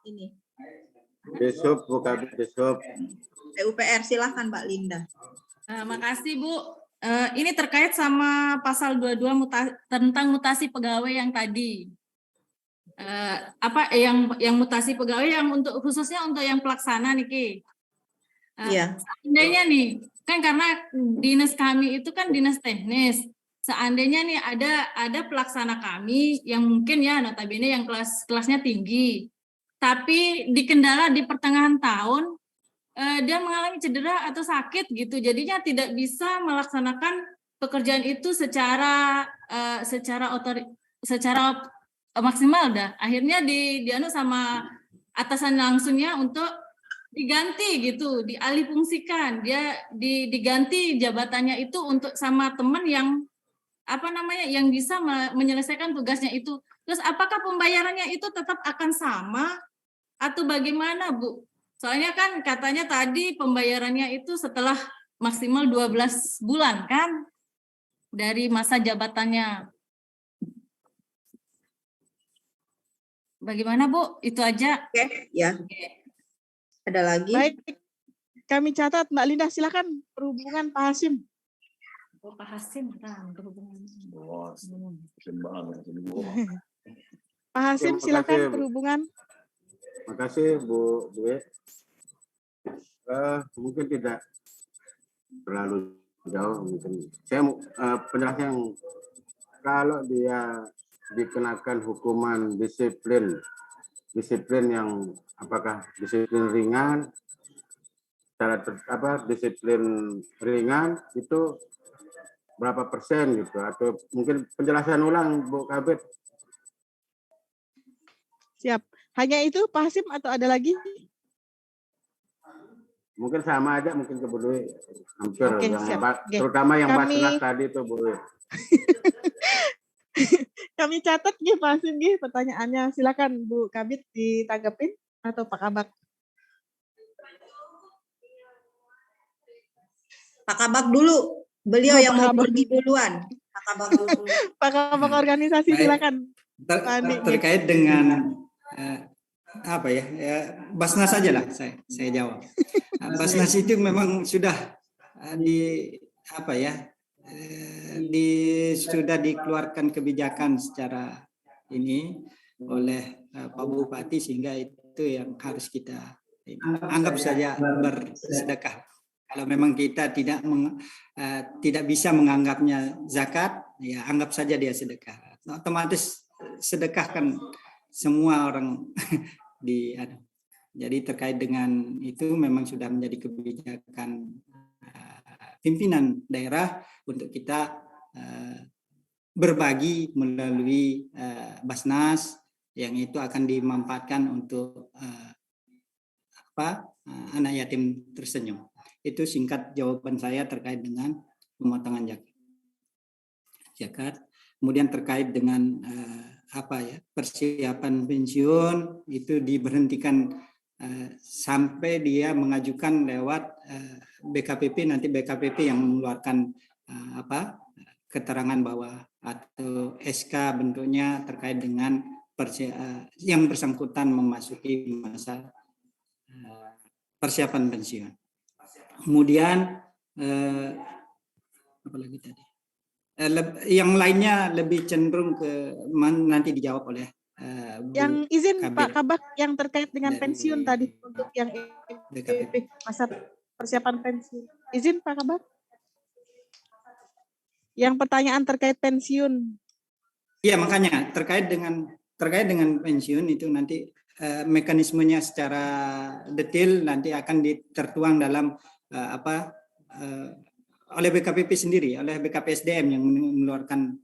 ini. Besok Bu Kabit, besok. PUPR, silahkan Mbak Linda. Makasih, Bu. Ini terkait sama pasal 22 tentang mutasi pegawai yang tadi. Yang mutasi pegawai yang khususnya untuk yang pelaksana nih, Ki. Iya. Seandainya nih, kan karena dinas kami itu kan dinas teknis. Seandainya nih ada pelaksana kami yang mungkin ya notabene yang kelasnya tinggi, tapi dikendala di pertengahan tahun dia mengalami cedera atau sakit gitu, jadinya tidak bisa melaksanakan pekerjaan itu secara maksimal dah. Akhirnya dianu sama atasan langsungnya untuk diganti gitu, dialihfungsikan, dia diganti jabatannya itu untuk sama teman yang yang bisa menyelesaikan tugasnya itu. Terus apakah pembayarannya itu tetap akan sama atau bagaimana, Bu? Soalnya kan katanya tadi pembayarannya itu setelah maksimal 12 bulan kan dari masa jabatannya. Bagaimana, Bu? Itu aja. Oke, ya. Ada lagi? Baik, kami catat. Mbak Linda, silakan. Perhubungan Pak Hasim. Pak Hasim, berhubungan. Pak Hasim, Terima silakan kasih, Bu. perhubungan. Makasih Bu Dwi. Mungkin tidak terlalu jauh mungkin. Saya penjelasan kalau dia dikenakan hukuman disiplin yang apakah disiplin ringan, disiplin ringan itu berapa persen gitu, atau mungkin penjelasan ulang Bu Kabit. Siap. Hanya itu Pak Hasim atau ada lagi? Mungkin sama aja, mungkin ke Bu Dwi. Hampir Oke, yang siap. Oke. terutama yang Kami- Basnas tadi itu Bu Dwi. Kami catat Pak Hasim pertanyaannya. Silakan Bu Kabit ditanggapin atau Pak Kabak. Pak Kabak dulu. Beliau Oh, yang Pak mau Kabak. pergi duluan. Pak Kabak dulu. Pak Kabak organisasi, Baik. silakan. Terkait dengan Basnas saja lah saya jawab. Basnas itu memang sudah sudah dikeluarkan kebijakan secara ini oleh Pak Bupati, sehingga itu yang harus kita anggap saja bersedekah. Kalau memang kita tidak bisa menganggapnya zakat, ya anggap saja dia sedekah. Otomatis sedekahkan semua orang Jadi terkait dengan itu memang sudah menjadi kebijakan pimpinan daerah untuk kita berbagi melalui Basnas, yang itu akan dimanfaatkan untuk anak yatim tersenyum. Itu singkat jawaban saya terkait dengan pemotongan zakat. Kemudian terkait dengan persiapan pensiun itu diberhentikan sampai dia mengajukan lewat BKPP, nanti BKPP yang mengeluarkan keterangan bahwa atau SK bentuknya terkait dengan yang bersangkutan memasuki masa persiapan pensiun. Kemudian apa lagi tadi? Yang lainnya lebih cenderung ke nanti dijawab oleh Yang izin Kabit. Pak Kabak yang terkait dengan Dari pensiun tadi untuk yang BKPP. masa persiapan pensiun. Izin Pak Kabak. Yang pertanyaan terkait pensiun. Iya, makanya terkait dengan pensiun itu nanti mekanismenya secara detail nanti akan tertuang dalam oleh BKPP sendiri, oleh BKPSDM yang mengeluarkan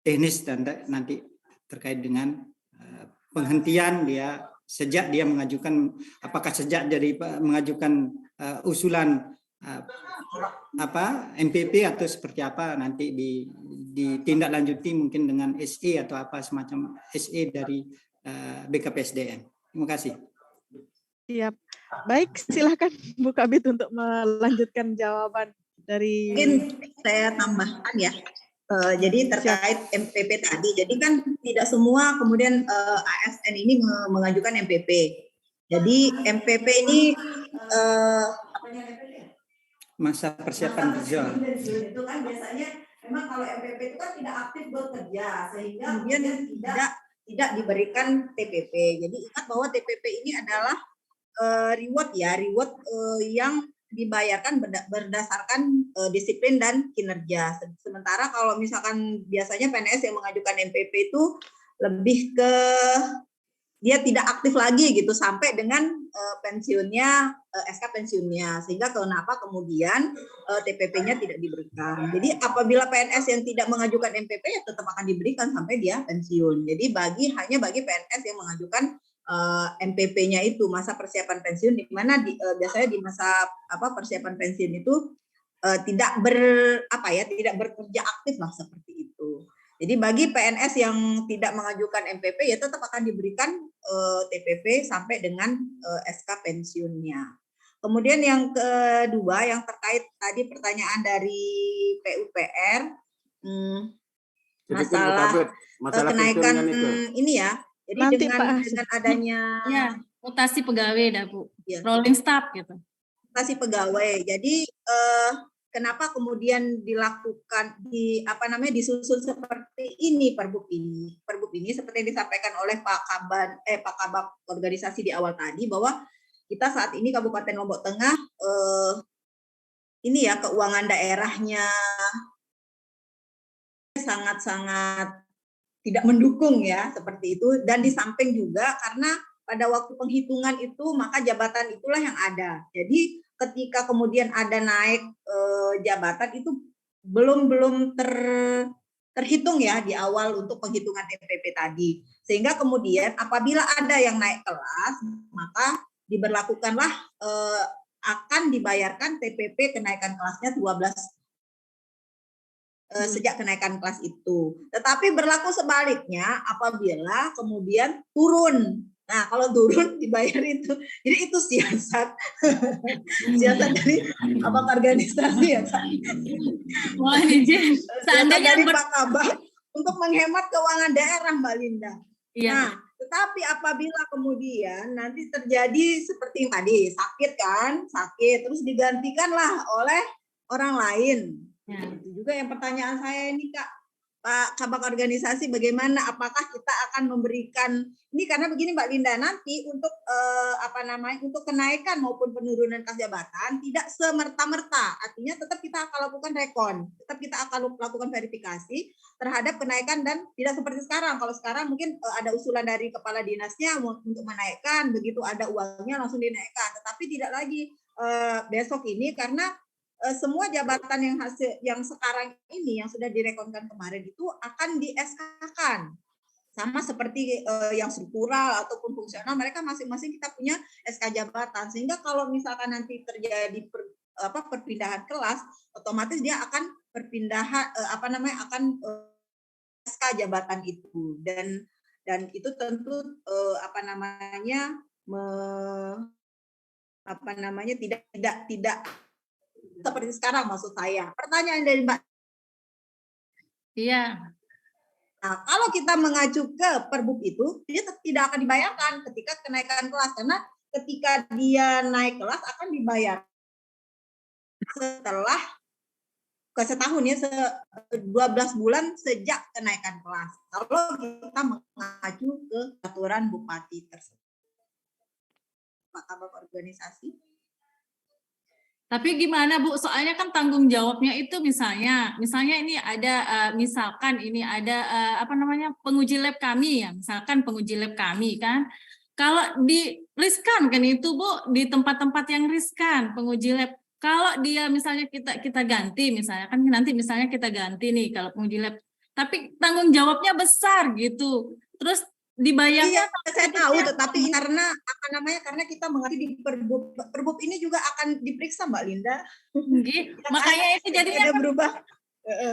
teknis, dan nanti terkait dengan penghentian dia sejak dia mengajukan, apakah sejak dari mengajukan usulan MPP atau seperti apa nanti ditindaklanjuti mungkin dengan SE atau apa semacam SE dari BKPSDM. Terima kasih. Siap. Baik, silakan Bu Kabid untuk melanjutkan jawaban dari. Mungkin saya tambahkan ya. Jadi terkait MPP tadi, jadi kan tidak semua kemudian ASN ini mengajukan MPP. Jadi MPP ini masa persiapan visual itu kan biasanya memang kalau MPP itu kan tidak aktif bekerja sehingga kemudian tidak diberikan TPP. Jadi ingat bahwa TPP ini adalah reward yang dibayarkan berdasarkan disiplin dan kinerja. Sementara kalau misalkan biasanya PNS yang mengajukan MPP itu lebih ke dia tidak aktif lagi gitu sampai dengan pensiunnya, SK pensiunnya, sehingga kenapa kemudian TPP-nya tidak diberikan. Jadi apabila PNS yang tidak mengajukan MPP ya tetap akan diberikan sampai dia pensiun. Jadi hanya bagi PNS yang mengajukan MPP-nya itu masa persiapan pensiun, di mana biasanya di masa persiapan pensiun itu tidak bekerja aktif lah seperti itu. Jadi bagi PNS yang tidak mengajukan MPP ya tetap akan diberikan TPP sampai dengan SK pensiunnya. Kemudian yang kedua yang terkait tadi pertanyaan dari PUPR masalah kenaikan ini ya. Jadi nanti, dengan adanya mutasi pegawai dah Bu, rolling staff gitu. Mutasi pegawai. Jadi kenapa kemudian dilakukan disusun seperti ini Perbup ini seperti yang disampaikan oleh Pak Kabak organisasi di awal tadi bahwa kita saat ini Kabupaten Lombok Tengah keuangan daerahnya sangat-sangat tidak mendukung ya seperti itu, dan di samping juga karena pada waktu penghitungan itu maka jabatan itulah yang ada. Jadi ketika kemudian ada naik jabatan itu belum terhitung ya di awal untuk penghitungan TPP tadi. Sehingga kemudian apabila ada yang naik kelas maka diberlakukanlah akan dibayarkan TPP kenaikan kelasnya 12 sejak kenaikan kelas itu. Tetapi berlaku sebaliknya apabila kemudian turun. Nah, kalau turun dibayar itu. Jadi itu siasat dari organisasi ya, Kak. Mohon izin. Seandainya dari Pak Kabak untuk menghemat keuangan daerah, Mbak Linda. Iya. Nah, tetapi apabila kemudian nanti terjadi seperti tadi, sakit, terus digantikanlah oleh orang lain. Ya. Itu juga yang pertanyaan saya ini Kak, Pak Kabak organisasi, bagaimana apakah kita akan memberikan ini, karena begini Mbak Linda, nanti untuk untuk kenaikan maupun penurunan kelas jabatan tidak semerta-merta, artinya tetap kita akan lakukan rekon, tetap kita akan lakukan verifikasi terhadap kenaikan, dan tidak seperti sekarang. Kalau sekarang mungkin ada usulan dari kepala dinasnya untuk menaikkan, begitu ada uangnya langsung dinaikkan, tetapi tidak lagi besok ini karena semua jabatan yang sekarang ini yang sudah direkonkan kemarin itu akan di SK-kan. Sama seperti yang struktural ataupun fungsional, mereka masing-masing kita punya SK jabatan. Sehingga kalau misalkan nanti terjadi perpindahan kelas, otomatis dia akan SK jabatan itu, dan itu tentu tidak seperti sekarang maksud saya. Pertanyaan dari Mbak. Iya. Nah, kalau kita mengacu ke Perbup itu, dia tidak akan dibayarkan ketika kenaikan kelas, karena ketika dia naik kelas akan dibayar setelah setahun ya, 12 bulan sejak kenaikan kelas. Kalau kita mengacu ke aturan Bupati tersebut. Pak Kabak organisasi. Tapi gimana Bu? Soalnya kan tanggung jawabnya itu misalnya ini ada misalkan ini ada penguji lab kami ya, misalkan penguji lab kami kan. Kalau di riskan kan itu Bu, di tempat-tempat yang riskan penguji lab. Kalau dia misalnya kita ganti misalnya kan nanti misalnya kita ganti nih kalau penguji lab. Tapi tanggung jawabnya besar gitu. Terus dibayarnya Iya, saya tahu, tetapi karena kita mengerti di Perbup ini juga akan diperiksa Mbak Linda. tinggi. Makanya itu jadinya Ada kan berubah.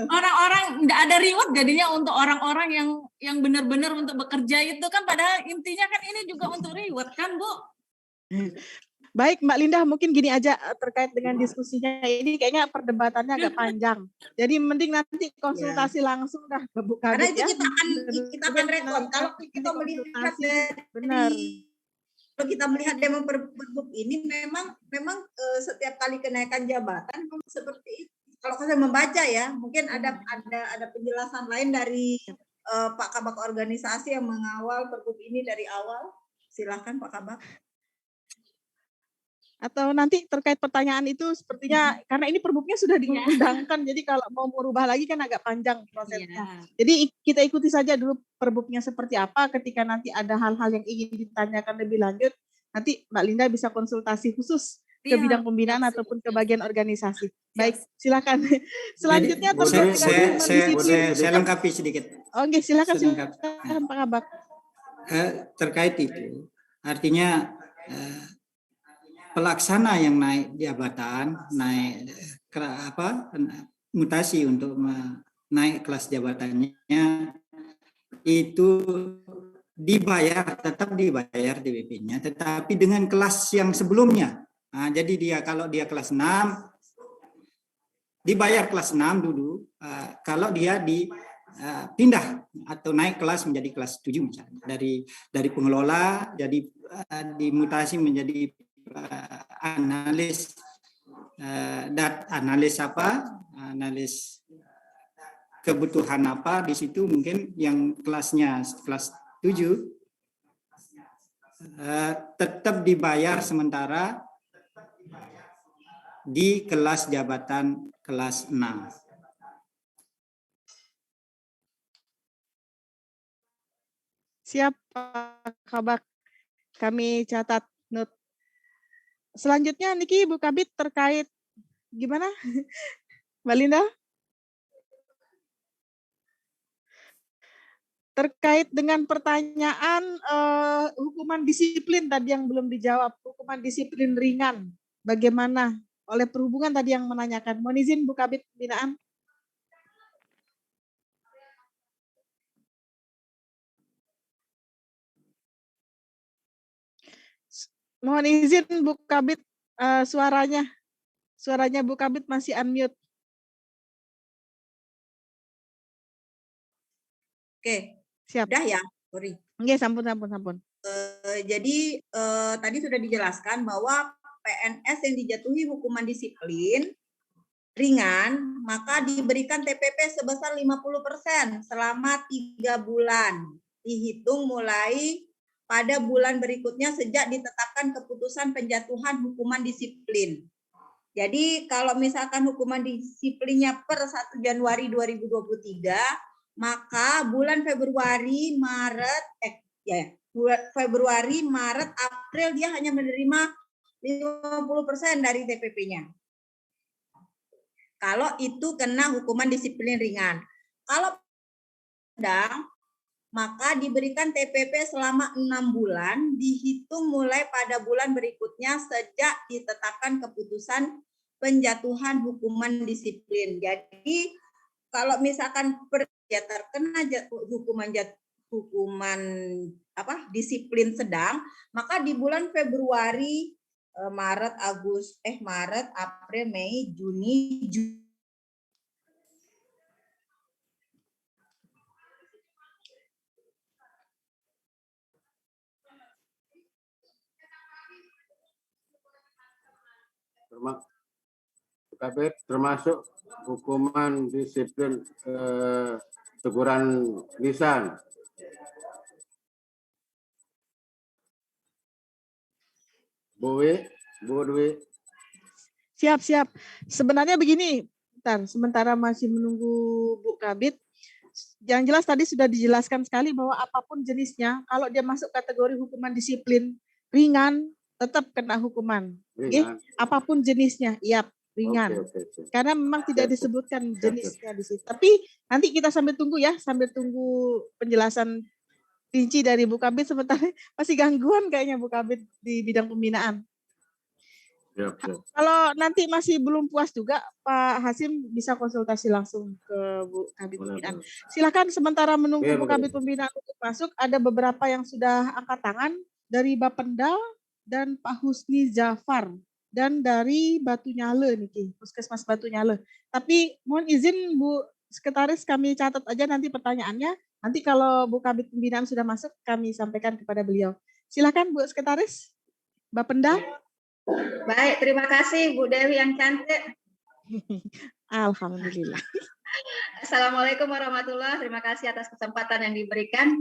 orang-orang nggak ada reward jadinya untuk orang-orang yang benar-benar untuk bekerja itu kan, padahal intinya kan ini juga untuk reward kan Bu. Baik Mbak Linda, mungkin gini aja terkait dengan diskusinya ini kayaknya perdebatannya agak panjang. Jadi mending nanti konsultasi langsung dah ke Bu Karena Kabit itu ya. kita akan respon. Kalau kita melihat benar. Kalau kita melihat demo Perbup ini memang setiap kali kenaikan jabatan seperti itu. Kalau saya membaca ya, mungkin ada penjelasan lain dari Pak Kabak organisasi yang mengawal Perbup ini dari awal. Silakan Pak Kabak. Atau nanti terkait pertanyaan itu sepertinya karena ini Perbupnya sudah diundangkan, jadi kalau mau merubah lagi kan agak panjang prosesnya. Jadi kita ikuti saja dulu Perbupnya seperti apa, ketika nanti ada hal-hal yang ingin ditanyakan lebih lanjut, nanti Mbak Linda bisa konsultasi khusus ke bidang pembinaan ataupun ke bagian organisasi. Baik, silakan. Selanjutnya terkait dengan disiplin. Saya lengkapi sedikit. Oke, silakan Pak Kabak. Terkait itu, artinya pelaksana yang naik jabatan, mutasi untuk naik kelas jabatannya itu tetap dibayar DPP-nya, tetapi dengan kelas yang sebelumnya. Nah, jadi kalau dia kelas 6 dibayar kelas 6 dulu, kalau dia pindah atau naik kelas menjadi kelas 7 misalnya, dari pengelola jadi dimutasi menjadi analis analis kebutuhan apa di situ, mungkin yang kelasnya kelas 7 tetap dibayar sementara di kelas jabatan kelas 6. Siap Pak Kabak, kami catat note. Selanjutnya Niki Bu Kabit terkait gimana Mbak Linda? Terkait dengan pertanyaan hukuman disiplin tadi yang belum dijawab, hukuman disiplin ringan, bagaimana oleh perhubungan tadi yang menanyakan. Mohon izin Bu Kabit Pembinaan. Mohon izin Bu Kabit, suaranya Bu Kabit masih unmute. Oke, siap. Udah ya, sorry. Oke, sampun. Jadi tadi sudah dijelaskan bahwa PNS yang dijatuhi hukuman disiplin ringan, maka diberikan TPP sebesar 50% selama 3 bulan, dihitung mulai pada bulan berikutnya sejak ditetapkan keputusan penjatuhan hukuman disiplin. Jadi kalau misalkan hukuman disiplinnya per 1 Januari 2023, maka bulan Februari, Maret, April dia hanya menerima 50% dari TPP-nya. Kalau itu kena hukuman disiplin ringan. Kalau sedang, maka diberikan TPP selama 6 bulan, dihitung mulai pada bulan berikutnya sejak ditetapkan keputusan penjatuhan hukuman disiplin. Jadi kalau misalkan dia terkena hukuman disiplin sedang, maka di bulan Februari, Maret, April, Mei, Juni, Juli. Termasuk hukuman disiplin teguran lisan. Bu Dwi. Siap. Sebenarnya begini, sementara masih menunggu Bu Kabit, yang jelas tadi sudah dijelaskan sekali bahwa apapun jenisnya, kalau dia masuk kategori hukuman disiplin ringan, tetap kena hukuman. Ringan. Apapun jenisnya, iya ringan. Okay. Karena memang tidak disebutkan jenisnya di situ. Tapi nanti kita sambil tunggu penjelasan rinci dari Bu Kabit, sementara masih gangguan kayaknya Bu Kabit di bidang pembinaan. Siap, siap. Kalau nanti masih belum puas juga, Pak Hasim bisa konsultasi langsung ke Bu Kabit Boleh, Pembinaan. boleh. Silakan sementara menunggu Oke, Bu boleh. Kabit Pembinaan untuk masuk, ada beberapa yang sudah angkat tangan dari Bapenda dan Pak Husni Zafar dan dari Batu Nyale nih, Puskesmas Batu Nyale. Tapi mohon izin Bu Sekretaris, kami catat aja nanti pertanyaannya. Nanti kalau Bu Kabit Pembinaan sudah masuk, kami sampaikan kepada beliau. Silakan Bu Sekretaris, Bapenda. Baik, terima kasih Bu Dewi yang cantik. Alhamdulillah. Assalamualaikum warahmatullahi wabarakatuh. Terima kasih atas kesempatan yang diberikan.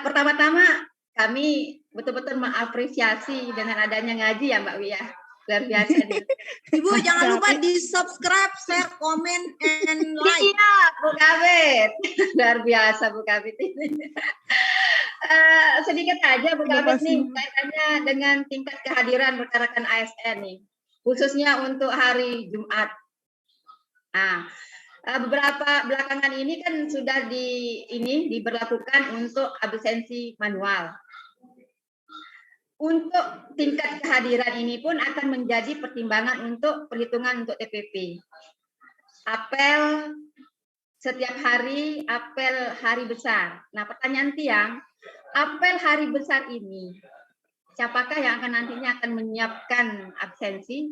Pertama-tama kami betul-betul mengapresiasi dengan adanya ngaji ya Mbak Wia. Luar biasa nih. Ibu jangan lupa di subscribe, share, komen, and like. Iya, Bu Kabit. Luar biasa Bu Kabit ini. Sedikit aja Bu Kabit nih kaitannya dengan tingkat kehadiran rekan-rekan ASN nih, khususnya untuk hari Jumat. Nah, beberapa belakangan ini kan sudah diberlakukan untuk absensi manual. Untuk tingkat kehadiran ini pun akan menjadi pertimbangan untuk perhitungan untuk TPP. Apel setiap hari, apel hari besar. Nah, pertanyaan tiang, apel hari besar ini, siapakah yang akan nantinya akan menyiapkan absensi?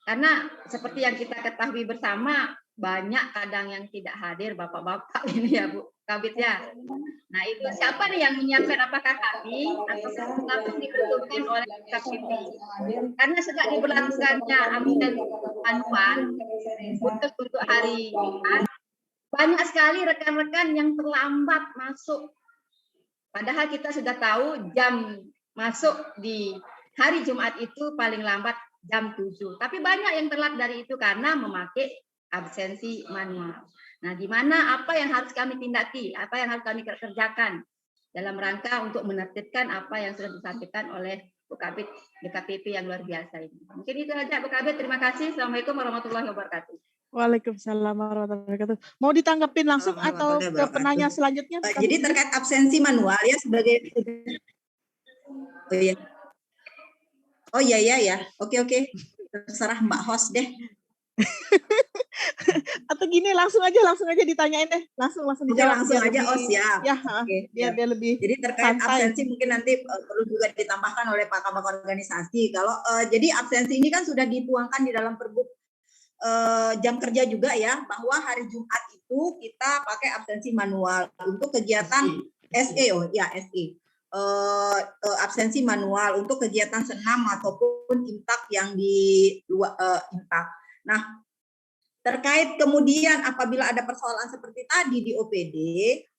Karena seperti yang kita ketahui bersama, banyak kadang yang tidak hadir bapak-bapak ini ya Bu Kabit ya. Nah itu siapa nih yang menyiapkan, apakah kami atau langsung dibutuhkan oleh KPP? Karena sejak diberlakukannya absensi manual khusus untuk hari Jumat, banyak sekali rekan-rekan yang terlambat masuk. Padahal kita sudah tahu jam masuk di hari Jumat itu paling lambat jam 7. Tapi banyak yang telat dari itu karena memakai absensi manual. Nah, di mana apa yang harus kami tindaki, apa yang harus kami kerjakan dalam rangka untuk menertibkan apa yang sudah disampaikan oleh Bu Kabit BKPP yang luar biasa ini. Mungkin itu saja Bu Kabit, terima kasih. Assalamualaikum warahmatullahi wabarakatuh. Waalaikumsalam warahmatullahi wabarakatuh. Mau ditanggapin langsung atau ke penanya selanjutnya? Jadi terkait absensi manual ya sebagai Oh iya ya. Oke. Terserah Mbak host deh. Atau gini langsung aja ditanyain deh. Langsung dijawab. Langsung aja siap. Ya, biar lebih. Jadi terkait santai. absensi mungkin nanti perlu juga ditambahkan oleh Pak Kabak Organisasi. Kalau jadi absensi ini kan sudah dituangkan di dalam Pergub jam kerja juga ya, bahwa hari Jumat itu kita pakai absensi manual untuk kegiatan SE. Absensi manual untuk kegiatan senam ataupun imtak yang di luar imtak. Nah, terkait kemudian apabila ada persoalan seperti tadi di OPD,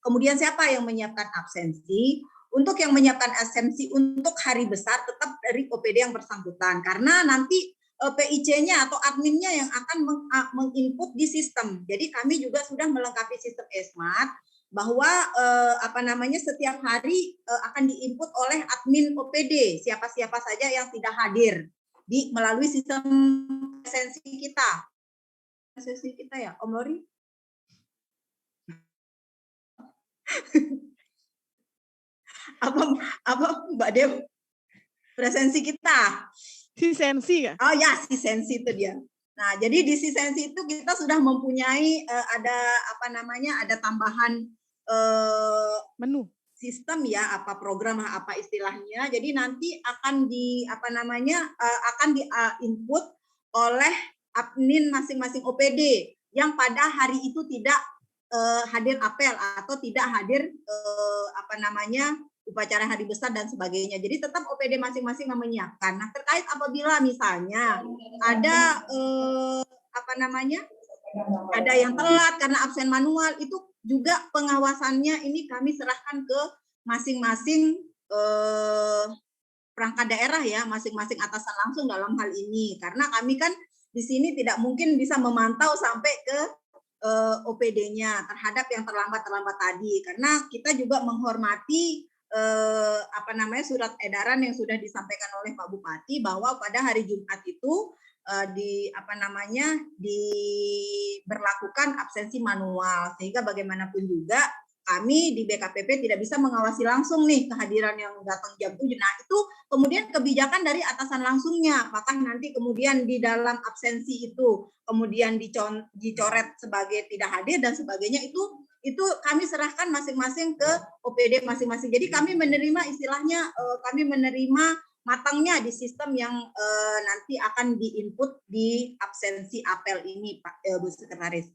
kemudian siapa yang menyiapkan absensi? Untuk yang menyiapkan absensi untuk hari besar tetap dari OPD yang bersangkutan, karena nanti PIC-nya atau adminnya yang akan menginput di sistem. Jadi kami juga sudah melengkapi sistem Esmat bahwa setiap hari akan diinput oleh admin OPD siapa-siapa saja yang tidak hadir melalui sistem presensi kita. Presensi kita ya, Om Lori? apa Mbak Dew? Presensi kita. Sisensi ya? Oh ya, sisensi itu dia. Nah, jadi di sisensi itu kita sudah mempunyai ada tambahan menu sistem ya, apa program apa istilahnya. Jadi nanti akan akan di-input oleh admin masing-masing OPD yang pada hari itu tidak hadir apel atau tidak hadir upacara hari besar dan sebagainya. Jadi tetap OPD masing-masing yang menyiapkan. Nah, terkait apabila misalnya ada ada yang telat karena absen manual, itu juga pengawasannya ini kami serahkan ke masing-masing perangkat daerah ya, masing-masing atasan langsung dalam hal ini. Karena kami kan di sini tidak mungkin bisa memantau sampai ke OPD-nya terhadap yang terlambat tadi. Karena kita juga menghormati surat edaran yang sudah disampaikan oleh Pak Bupati bahwa pada hari Jumat itu diberlakukan absensi manual, sehingga bagaimanapun juga kami di BKPP tidak bisa mengawasi langsung nih kehadiran yang datang jam 7. Nah, itu kemudian kebijakan dari atasan langsungnya. Apakah nanti kemudian di dalam absensi itu kemudian dicoret sebagai tidak hadir dan sebagainya, itu kami serahkan masing-masing ke OPD masing-masing. Jadi kami menerima istilahnya kami menerima matangnya di sistem yang nanti akan diinput di absensi apel ini, Pak Bu Sekretaris.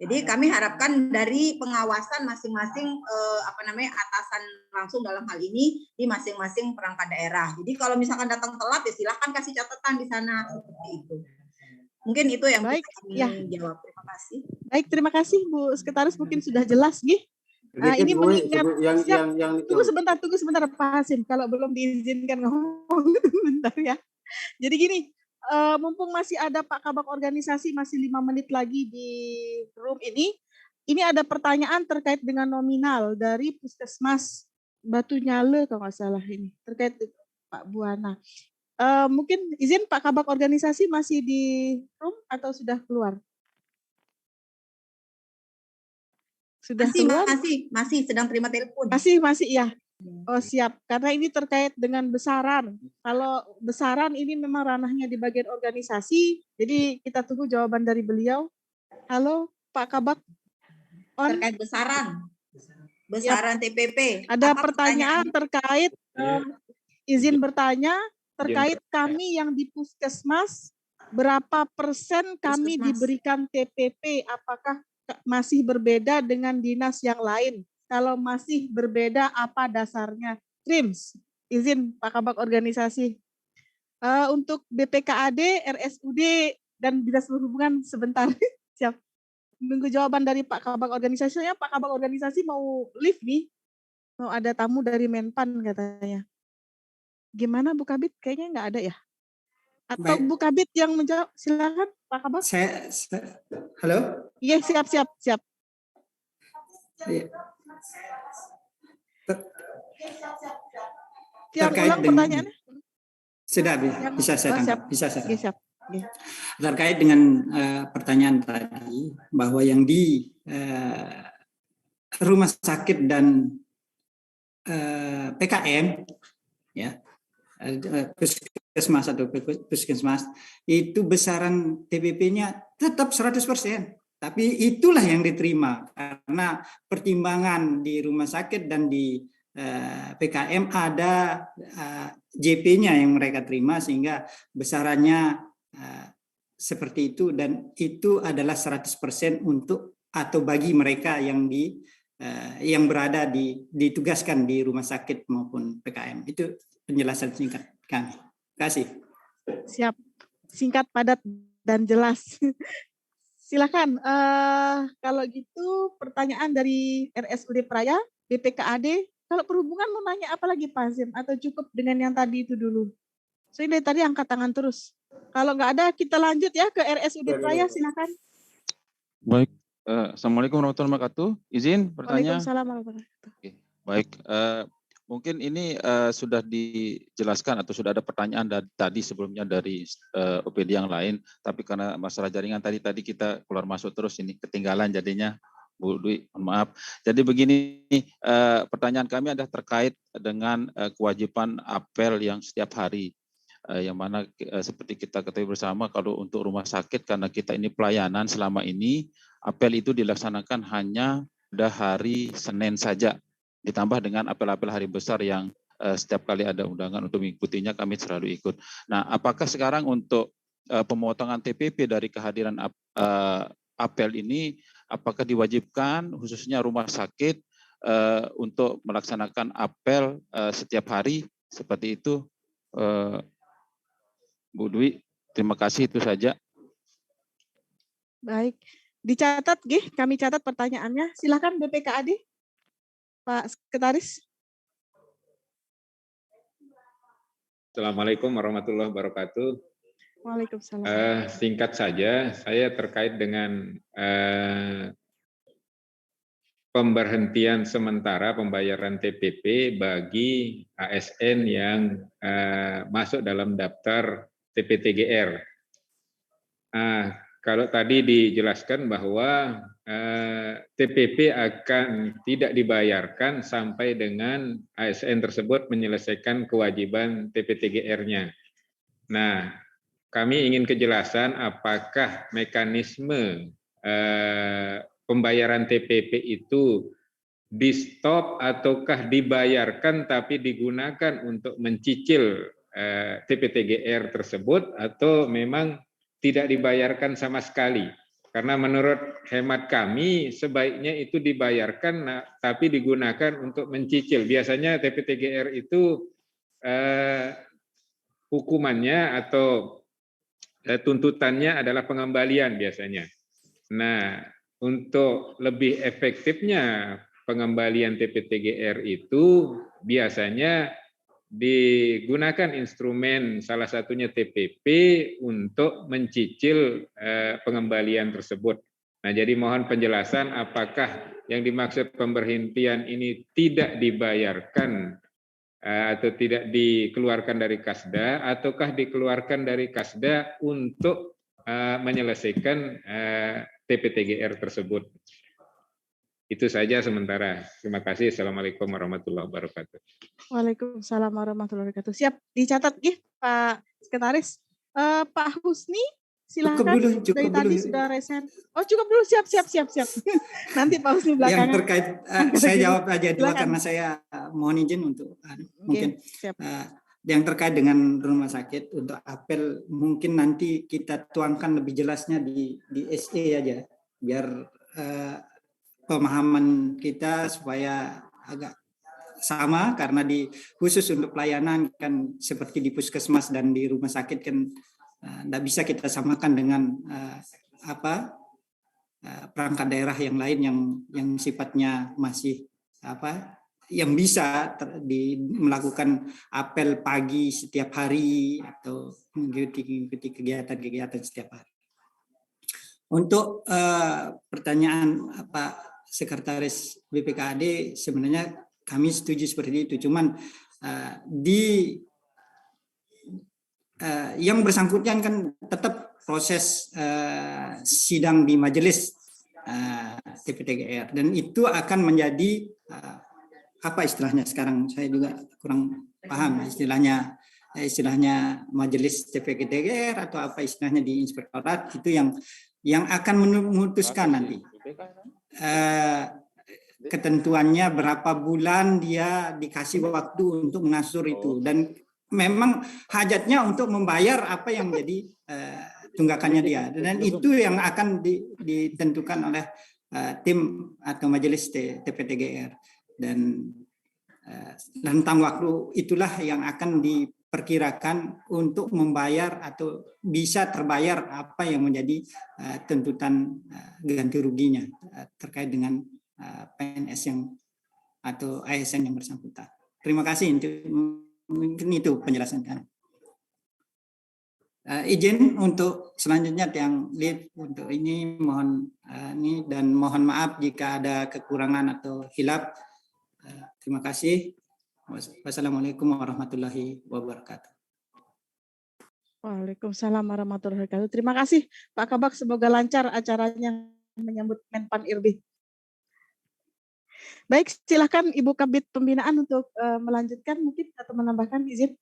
Jadi kami harapkan dari pengawasan masing-masing atasan langsung dalam hal ini di masing-masing perangkat daerah. Jadi kalau misalkan datang telat ya silahkan kasih catatan di sana seperti itu. Mungkin itu yang Baik, bisa kami ya. jawab. Terima kasih. Baik, terima kasih Bu Sekretaris, mungkin sudah jelas nih. Ini mengingat tunggu sebentar Pak Hasim, kalau belum diizinkan ngomong sebentar ya. Jadi gini, mumpung masih ada Pak Kabak Organisasi, masih 5 menit lagi di room ini ada pertanyaan terkait dengan nominal dari Puskesmas Batu Nyale kalau nggak salah ini, terkait Pak Buana. Mungkin izin Pak Kabak Organisasi masih di room atau sudah keluar? Sudah keluar? Masih sedang terima telepon. Masih ya. Oh siap, karena ini terkait dengan besaran. Kalau besaran ini memang ranahnya di bagian organisasi, jadi kita tunggu jawaban dari beliau. Halo Pak Kabak. Terkait besaran TPP. Ada pertanyaan terkait izin bertanya terkait kami yang di Puskesmas, berapa persen kami diberikan TPP, apakah masih berbeda dengan dinas yang lain? Kalau masih berbeda, apa dasarnya? Trims, izin Pak Kabak Organisasi. Untuk BPKAD, RSUD, dan Dinas Perhubungan sebentar. Siap. Menunggu jawaban dari Pak Kabak Organisasinya. Pak Kabak Organisasi mau live nih. Mau ada tamu dari Menpan katanya. Gimana Bu Kabit? Kayaknya nggak ada ya? Atau baik. Bu Kabit yang menjawab? Silakan Pak Kabak. Halo? Iya, siap. Terkait ulang pertanyaannya? Sudah bisa saya tangkap. Siap. Terkait dengan pertanyaan tadi bahwa yang di rumah sakit dan PKM ya puskesmas atau puskesmas itu besaran TPP-nya tetap 100%. Tapi itulah yang diterima karena pertimbangan di rumah sakit dan di PKM ada JP-nya yang mereka terima sehingga besarannya seperti itu, dan itu adalah 100% untuk atau bagi mereka yang yang berada ditugaskan di rumah sakit maupun PKM. Itu penjelasan singkat kami. Terima kasih. Siap, singkat, padat, dan jelas. Silakan. Kalau gitu pertanyaan dari RSUD Praya, BPKAD. Kalau perhubungan mau nanya apa lagi Pak Hasim? Atau cukup dengan yang tadi itu dulu? Saya dari tadi angkat tangan terus. Kalau nggak ada, kita lanjut ya ke RSUD Praya, silakan. Baik, Assalamualaikum warahmatullahi wabarakatuh. Izin bertanya. Waalaikumsalam warahmatullahi wabarakatuh. Oke. Baik, mungkin ini sudah dijelaskan atau sudah ada pertanyaan tadi sebelumnya dari OPD yang lain, tapi karena masalah jaringan tadi kita keluar masuk terus ini ketinggalan jadinya. Bu Dwi, mohon maaf. Jadi begini, pertanyaan kami adalah terkait dengan kewajiban apel yang setiap hari. Yang mana seperti kita ketahui bersama, kalau untuk rumah sakit karena kita ini pelayanan selama ini, apel itu dilaksanakan hanya pada hari Senin saja. Ditambah dengan apel-apel hari besar yang setiap kali ada undangan untuk mengikutinya kami selalu ikut. Nah, apakah sekarang untuk pemotongan TPP dari kehadiran apel ini, apakah diwajibkan khususnya rumah sakit untuk melaksanakan apel setiap hari seperti itu? Bu Dwi, terima kasih, itu saja. Baik, dicatat, kami catat pertanyaannya. Silakan BPKAD, Pak Sekretaris. Assalamualaikum warahmatullahi wabarakatuh. Waalaikumsalam. Singkat saja, saya terkait dengan pemberhentian sementara pembayaran TPP bagi ASN yang masuk dalam daftar TPTGR. kalau tadi dijelaskan bahwa TPP akan tidak dibayarkan sampai dengan ASN tersebut menyelesaikan kewajiban TPTGR-nya. Nah, kami ingin kejelasan apakah mekanisme pembayaran TPP itu di stop ataukah dibayarkan tapi digunakan untuk mencicil TPTGR tersebut, atau memang tidak dibayarkan sama sekali. Karena menurut hemat kami sebaiknya itu dibayarkan tapi digunakan untuk mencicil. Biasanya TPTGR itu hukumannya atau tuntutannya adalah pengembalian biasanya. Nah, untuk lebih efektifnya pengembalian TPTGR itu biasanya digunakan instrumen salah satunya TPP untuk mencicil pengembalian tersebut. Nah, jadi mohon penjelasan apakah yang dimaksud pemberhentian ini tidak dibayarkan atau tidak dikeluarkan dari Kasda, ataukah dikeluarkan dari Kasda untuk menyelesaikan TPTGR tersebut. Itu saja sementara. Terima kasih. Assalamualaikum warahmatullahi wabarakatuh. Waalaikumsalam warahmatullahi wabarakatuh. Siap dicatat ya Pak Sekretaris. Pak Husni, silakan. Cukup Dari dulu. tadi sudah resen. Oh cukup dulu, siap. Nanti Pak Husni belakangan. Yang terkait, saya jawab aja dulu Silakan. karena saya mohon izin untuk mungkin. Siap. Yang terkait dengan rumah sakit untuk apel mungkin nanti kita tuangkan lebih jelasnya di SE aja biar pemahaman kita supaya agak sama, karena khusus untuk pelayanan kan seperti di puskesmas dan di rumah sakit kan tidak bisa kita samakan dengan perangkat daerah yang lain yang sifatnya masih yang bisa melakukan apel pagi setiap hari atau mengikuti kegiatan setiap hari. Untuk pertanyaan Pak Sekretaris BPKAD, sebenarnya kami setuju seperti itu. Cuman yang bersangkutan kan tetap proses sidang di majelis TPTGR, dan itu akan menjadi apa istilahnya sekarang saya juga kurang paham istilahnya majelis TPTGR atau apa istilahnya di inspektorat, itu yang akan memutuskan nanti ketentuannya berapa bulan dia dikasih waktu untuk mengatur itu, dan memang hajatnya untuk membayar apa yang menjadi tunggakannya dia, dan itu yang akan ditentukan oleh tim atau majelis TPTGR, dan rentang waktu itulah yang akan diperkirakan untuk membayar atau bisa terbayar apa yang menjadi tuntutan ganti ruginya terkait dengan PNS atau ASN yang bersangkutan. Terima kasih, mungkin itu penjelasan kami. Izin untuk selanjutnya yang live untuk ini mohon dan mohon maaf jika ada kekurangan atau hilaf. Terima kasih. Wassalamualaikum warahmatullahi wabarakatuh. Waalaikumsalam warahmatullahi wabarakatuh. Terima kasih Pak Kabak, semoga lancar acaranya menyambut Menpan IRB. Baik, silakan Ibu Kabid Pembinaan untuk melanjutkan mungkin atau menambahkan, izin.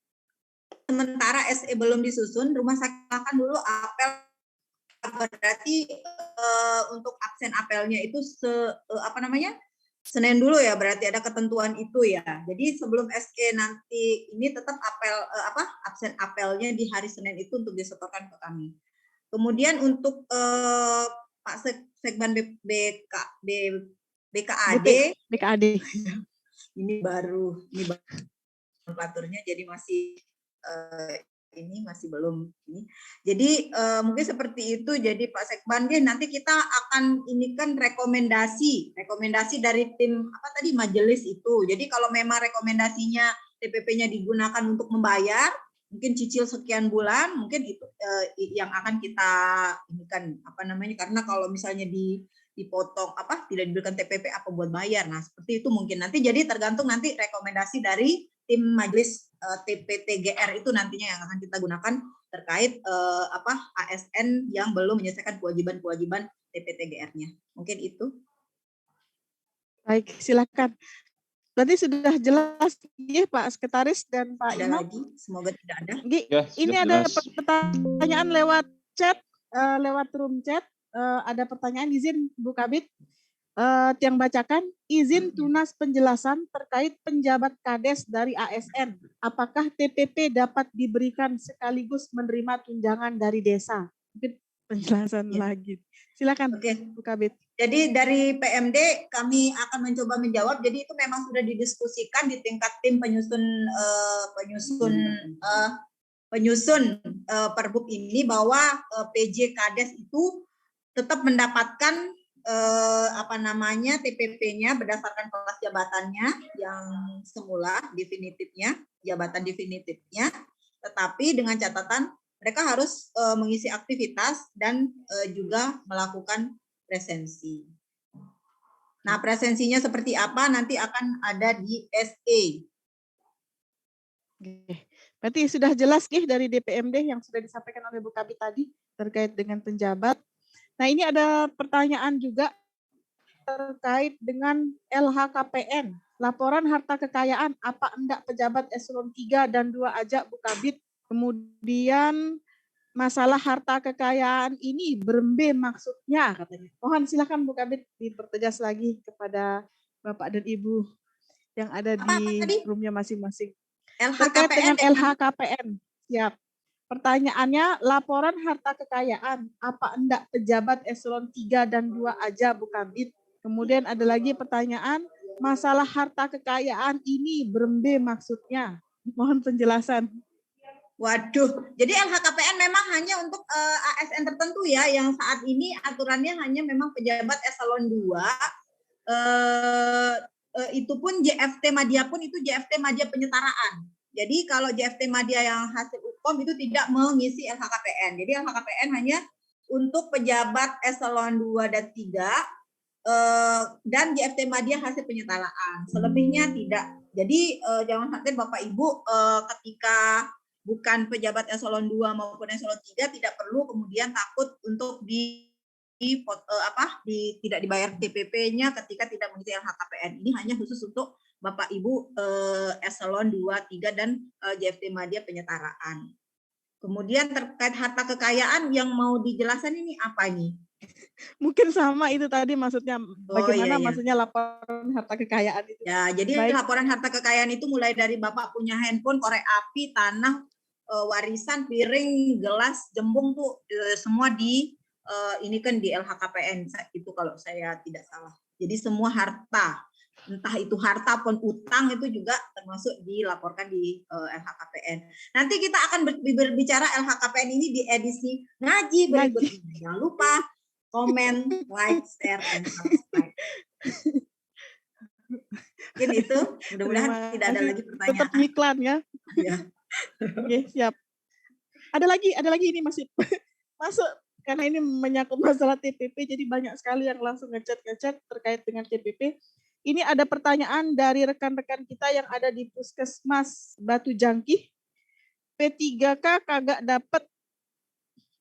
Sementara SE belum disusun, rumah sakit akan dulu apel, berarti untuk absen apelnya itu Senin dulu ya, berarti ada ketentuan itu ya. Jadi sebelum SE nanti ini tetap absen apelnya di hari Senin itu untuk disetorkan ke kami. Kemudian untuk Pak Sekban BKAD ini baru nomenklaturnya, jadi masih belum ini. Jadi mungkin seperti itu. Jadi Pak Sekban, nanti kita akan inikan rekomendasi dari tim majelis itu. Jadi kalau memang rekomendasinya TPP-nya digunakan untuk membayar, mungkin cicil sekian bulan, mungkin itu yang akan kita inikan karena kalau misalnya dipotong tidak diberikan TPP apa buat bayar. Nah, seperti itu mungkin nanti, jadi tergantung nanti rekomendasi dari tim majelis TPTGR itu nantinya yang akan kita gunakan terkait ASN yang belum menyelesaikan kewajiban-kewajiban TPTGR-nya. Mungkin itu. Baik, silakan. Berarti sudah jelas ya Pak Sekretaris dan Pak Ada Imam. lagi? Semoga tidak ada. Ya, Ini sudah ada jelas. pertanyaan lewat chat, lewat room chat. Ada pertanyaan, izin Bu Kabit. Yang bacakan, izin tunas penjelasan terkait penjabat Kades dari ASN. Apakah TPP dapat diberikan sekaligus menerima tunjangan dari desa? Mungkin penjelasan lagi. Silakan Bu Kabit. Jadi dari PMD kami akan mencoba menjawab. Jadi itu memang sudah didiskusikan di tingkat tim penyusun Perbup ini bahwa PJ Kades itu tetap mendapatkan TPP-nya berdasarkan kelas jabatannya yang semula jabatan definitifnya, tetapi dengan catatan mereka harus mengisi aktivitas dan juga melakukan presensi. Nah, presensinya seperti apa nanti akan ada di SE. Berarti sudah jelas dari DPMD yang sudah disampaikan oleh Bu Kabit tadi terkait dengan penjabat. Nah, ini ada pertanyaan juga terkait dengan LHKPN. Laporan harta kekayaan, apa enggak pejabat eselon 3 dan 2 aja Bu Kabit. Kemudian masalah harta kekayaan ini berembe maksudnya katanya. Mohon silakan Bu Kabit dipertegas lagi kepada Bapak dan Ibu yang ada di roomnya masing-masing. Terkait dengan LHKPN. Siap. Pertanyaannya, laporan harta kekayaan, apa enggak pejabat eselon 3 dan 2 aja Bu Kabit? Kemudian ada lagi pertanyaan, masalah harta kekayaan ini berembe maksudnya? Mohon penjelasan. Waduh, jadi LHKPN memang hanya untuk ASN tertentu ya, yang saat ini aturannya hanya memang pejabat eselon 2, itu pun JFT Madya pun itu JFT Madya penyetaraan. Jadi kalau JFT Madya yang hasil UKOM itu tidak mengisi LHKPN. Jadi LHKPN hanya untuk pejabat eselon 2 dan 3 dan JFT Madya hasil penyetaraan. Selebihnya tidak. Jadi jangan sampai Bapak Ibu ketika bukan pejabat eselon 2 maupun eselon 3 tidak perlu kemudian takut untuk tidak dibayar TPP-nya ketika tidak mengisi LHKPN. Ini hanya khusus untuk Bapak Ibu eselon 2, 3 dan JFT Madya penyetaraan. Kemudian terkait harta kekayaan yang mau dijelaskan ini apa nih? Mungkin sama itu tadi maksudnya bagaimana maksudnya laporan harta kekayaan itu. Ya, jadi laporan harta kekayaan itu mulai dari Bapak punya handphone, korek api, tanah, warisan, piring, gelas, jembung tuh semua ini kan di LHKPN itu kalau saya tidak salah. Jadi semua harta, entah itu harta pun utang itu juga termasuk dilaporkan di LHKPN. Nanti kita akan berbicara LHKPN ini di edisi ngaji berikutnya. Jangan lupa komen, like, share, and subscribe. Mungkin itu, mudah-mudahan tidak ada lagi pertanyaan. Tetap iklan ya. Ya. Oke, siap. Ada lagi ini masih masuk karena ini menyangkut masalah TPP, jadi banyak sekali yang langsung ngechat terkait dengan TPP. Ini ada pertanyaan dari rekan-rekan kita yang ada di Puskesmas Batu Jangkih. P3K kagak dapat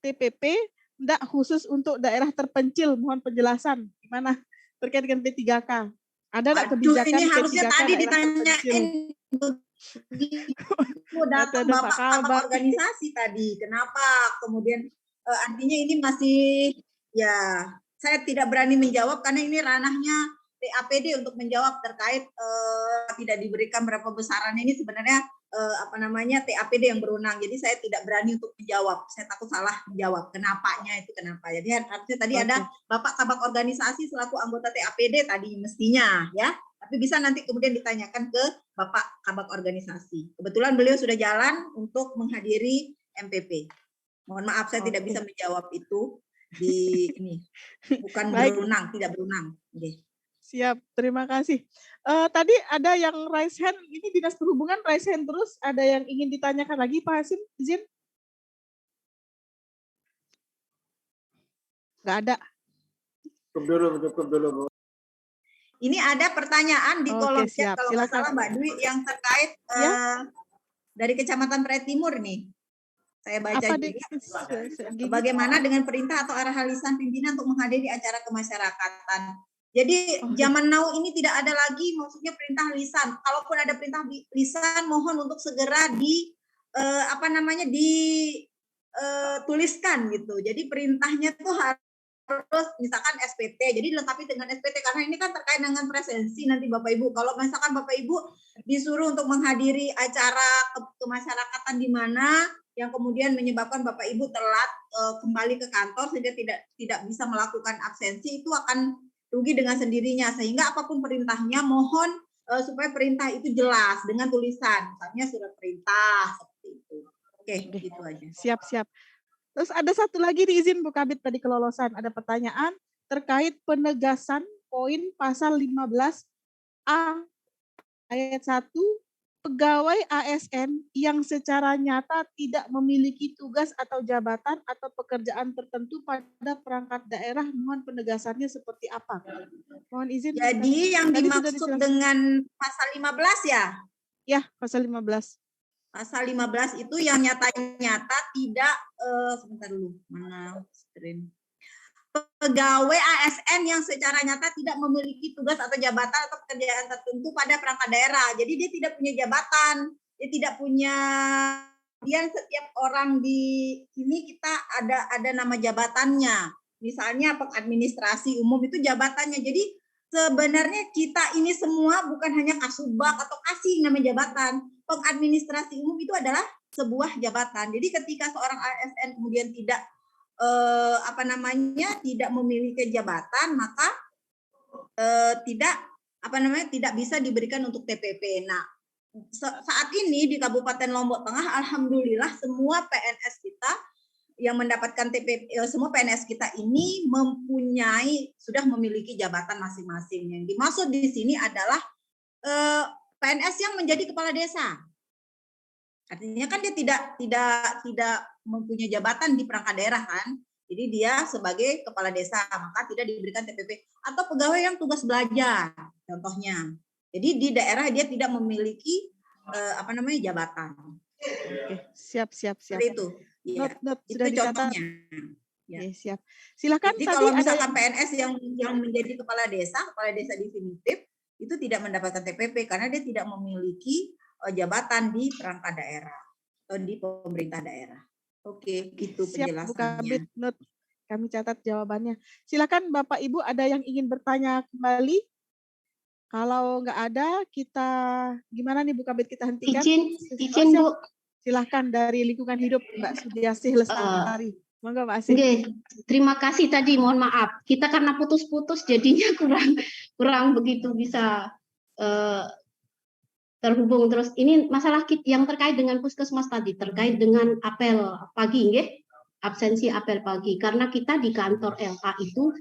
TPP, enggak khusus untuk daerah terpencil. Mohon penjelasan gimana terkait dengan P3K. Ada enggak kebijakan ini harusnya P3K tadi daerah ditanyain datang Bapak Kabak organisasi tadi. Kenapa? Kemudian artinya ini masih ya saya tidak berani menjawab karena ini ranahnya TAPD untuk menjawab terkait tidak diberikan berapa besaran ini sebenarnya TAPD yang berwenang. Jadi saya tidak berani untuk menjawab. Saya takut salah menjawab. Kenapanya itu kenapa. Jadi harusnya tadi ada Bapak Kabak organisasi selaku anggota TAPD tadi mestinya ya. Tapi bisa nanti kemudian ditanyakan ke Bapak Kabak organisasi. Kebetulan beliau sudah jalan untuk menghadiri MPP. Mohon maaf saya tidak bisa menjawab itu di ini. Bukan berwenang, tidak berwenang. Okay. Siap, terima kasih. Tadi ada yang raise hand, ini Dinas Perhubungan raise hand terus, ada yang ingin ditanyakan lagi Pak Hasim, izin? Nggak ada. Cukup dulu Bu. Ini ada pertanyaan di kolom Oke, chat siap. kalau nggak Silakan. salah Mbak Dwi yang terkait Ya. dari Kecamatan Praia Timur nih. Saya baca Apa juga. gini? Bagaimana dengan perintah atau arah lisan pimpinan untuk menghadiri acara kemasyarakatan? Jadi zaman now ini tidak ada lagi maksudnya perintah lisan. Kalaupun ada perintah lisan, mohon untuk segera dituliskan gitu. Jadi perintahnya tuh harus misalkan SPT. Jadi dilengkapi dengan SPT karena ini kan terkait dengan presensi nanti Bapak Ibu. Kalau misalkan Bapak Ibu disuruh untuk menghadiri acara kemasyarakatan di mana yang kemudian menyebabkan Bapak Ibu telat kembali ke kantor sehingga tidak bisa melakukan absensi, itu akan rugi dengan sendirinya. Sehingga apapun perintahnya mohon supaya perintah itu jelas dengan tulisan, misalnya surat perintah seperti itu. Oke, gitu aja. Siap. Terus ada satu lagi diizin Bu Kabid tadi kelolosan. Ada pertanyaan terkait penegasan poin pasal 15A ayat 1, pegawai ASN yang secara nyata tidak memiliki tugas atau jabatan atau pekerjaan tertentu pada perangkat daerah, mohon penegasannya seperti apa? Mohon izin. Jadi yang dimaksud dengan pasal 15 ya? Ya, pasal 15. Pasal 15 itu yang nyata-nyata tidak, sebentar dulu, mana screen. Pegawai ASN yang secara nyata tidak memiliki tugas atau jabatan atau pekerjaan tertentu pada perangkat daerah. Jadi dia tidak punya jabatan, dia tidak punya, kemudian setiap orang di sini kita ada nama jabatannya. Misalnya pengadministrasi umum itu jabatannya. Jadi sebenarnya kita ini semua bukan hanya kasubag atau kasih nama jabatan. Pengadministrasi umum itu adalah sebuah jabatan. Jadi ketika seorang ASN kemudian tidak tidak memiliki jabatan, maka tidak bisa diberikan untuk TPP. Nah, saat ini di Kabupaten Lombok Tengah, alhamdulillah semua PNS kita yang mendapatkan TPP, semua PNS kita ini sudah memiliki jabatan masing-masing. Yang dimaksud di sini adalah PNS yang menjadi kepala desa. Artinya kan dia tidak mempunyai jabatan di perangkat daerah kan. Jadi dia sebagai kepala desa maka tidak diberikan TPP, atau pegawai yang tugas belajar contohnya. Jadi di daerah dia tidak memiliki jabatan. Oke, siap. Seperti itu. Ya, not, itu sudah contohnya. Ya. Oke, siap. Silakan. Jadi kalau misalkan PNS yang menjadi kepala desa definitif itu tidak mendapatkan TPP karena dia tidak memiliki jabatan di perangkat daerah atau di pemerintah daerah. Oke, gitu penjelasannya. Siap, Bu, kami catat jawabannya. Silakan Bapak Ibu, ada yang ingin bertanya kembali? Kalau nggak ada, kita gimana nih Bu Kabid, kita hentikan? Izin Bu. Silahkan dari lingkungan hidup Mbak Sudiasih Lestari. Monggo Mbak Asih. Okay. Terima kasih tadi, mohon maaf. Kita karena putus-putus jadinya kurang begitu bisa terhubung terus. Ini masalah yang terkait dengan puskesmas tadi, terkait dengan apel pagi, nggih? Absensi apel pagi. Karena kita di kantor LH itu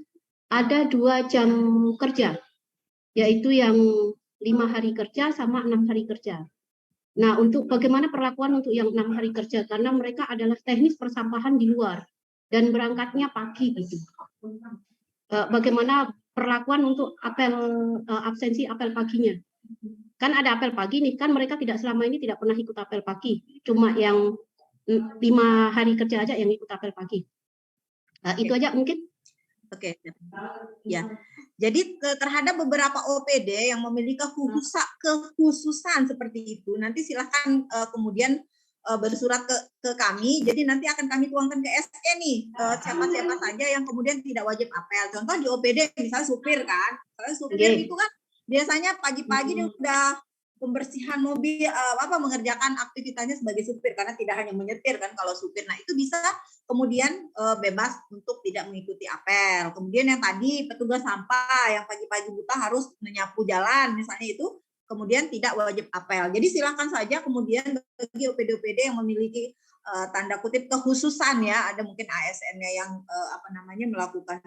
ada 2 jam kerja, yaitu yang 5 hari kerja sama 6 hari kerja. Nah, untuk bagaimana perlakuan untuk yang 6 hari kerja, karena mereka adalah teknis persampahan di luar dan berangkatnya pagi gitu. Bagaimana perlakuan untuk apel absensi apel paginya? Kan ada apel pagi nih, kan mereka selama ini tidak pernah ikut apel pagi, cuma yang 5 hari kerja aja yang ikut apel pagi. Itu aja mungkin. Oke. Ya. Jadi terhadap beberapa OPD yang memiliki kekhususan seperti itu, nanti silakan kemudian bersurat ke kami. Jadi nanti akan kami tuangkan ke SE nih, siapa-siapa saja yang kemudian tidak wajib apel. Contoh di OPD misalnya supir kan, supir itu kan biasanya pagi-pagi dia udah pembersihan mobil, mengerjakan aktivitasnya sebagai supir karena tidak hanya menyetir kan kalau supir. Nah itu bisa kemudian bebas untuk tidak mengikuti apel. Kemudian yang tadi petugas sampah yang pagi-pagi buta harus menyapu jalan misalnya, itu kemudian tidak wajib apel. Jadi silakan saja kemudian bagi OPD-OPD yang memiliki tanda kutip kekhususan ya, ada mungkin ASN-nya yang melakukan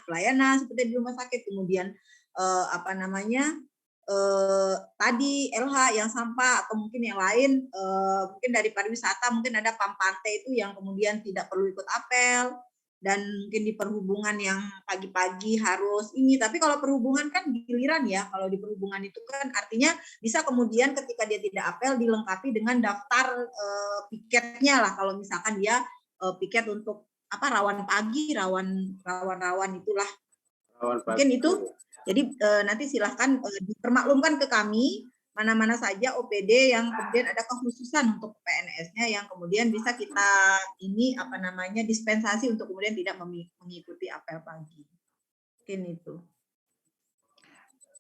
pelayanan seperti di rumah sakit, kemudian tadi LH yang sampah, atau mungkin yang lain mungkin dari pariwisata, mungkin ada PAM Pantai itu yang kemudian tidak perlu ikut apel. dan mungkin di perhubungan yang pagi-pagi harus ini, tapi kalau perhubungan kan giliran ya, kalau di perhubungan itu kan artinya bisa kemudian ketika dia tidak apel dilengkapi dengan daftar piketnya lah, kalau misalkan dia piket untuk apa rawan pagi, rawan itulah. Rawan pagi. Mungkin itu. Jadi nanti silahkan dipermaklumkan ke kami mana-mana saja OPD yang kemudian ada kekhususan untuk PNS-nya yang kemudian bisa kita ini apa namanya dispensasi untuk kemudian tidak mengikuti apel pagi. Mungkin itu.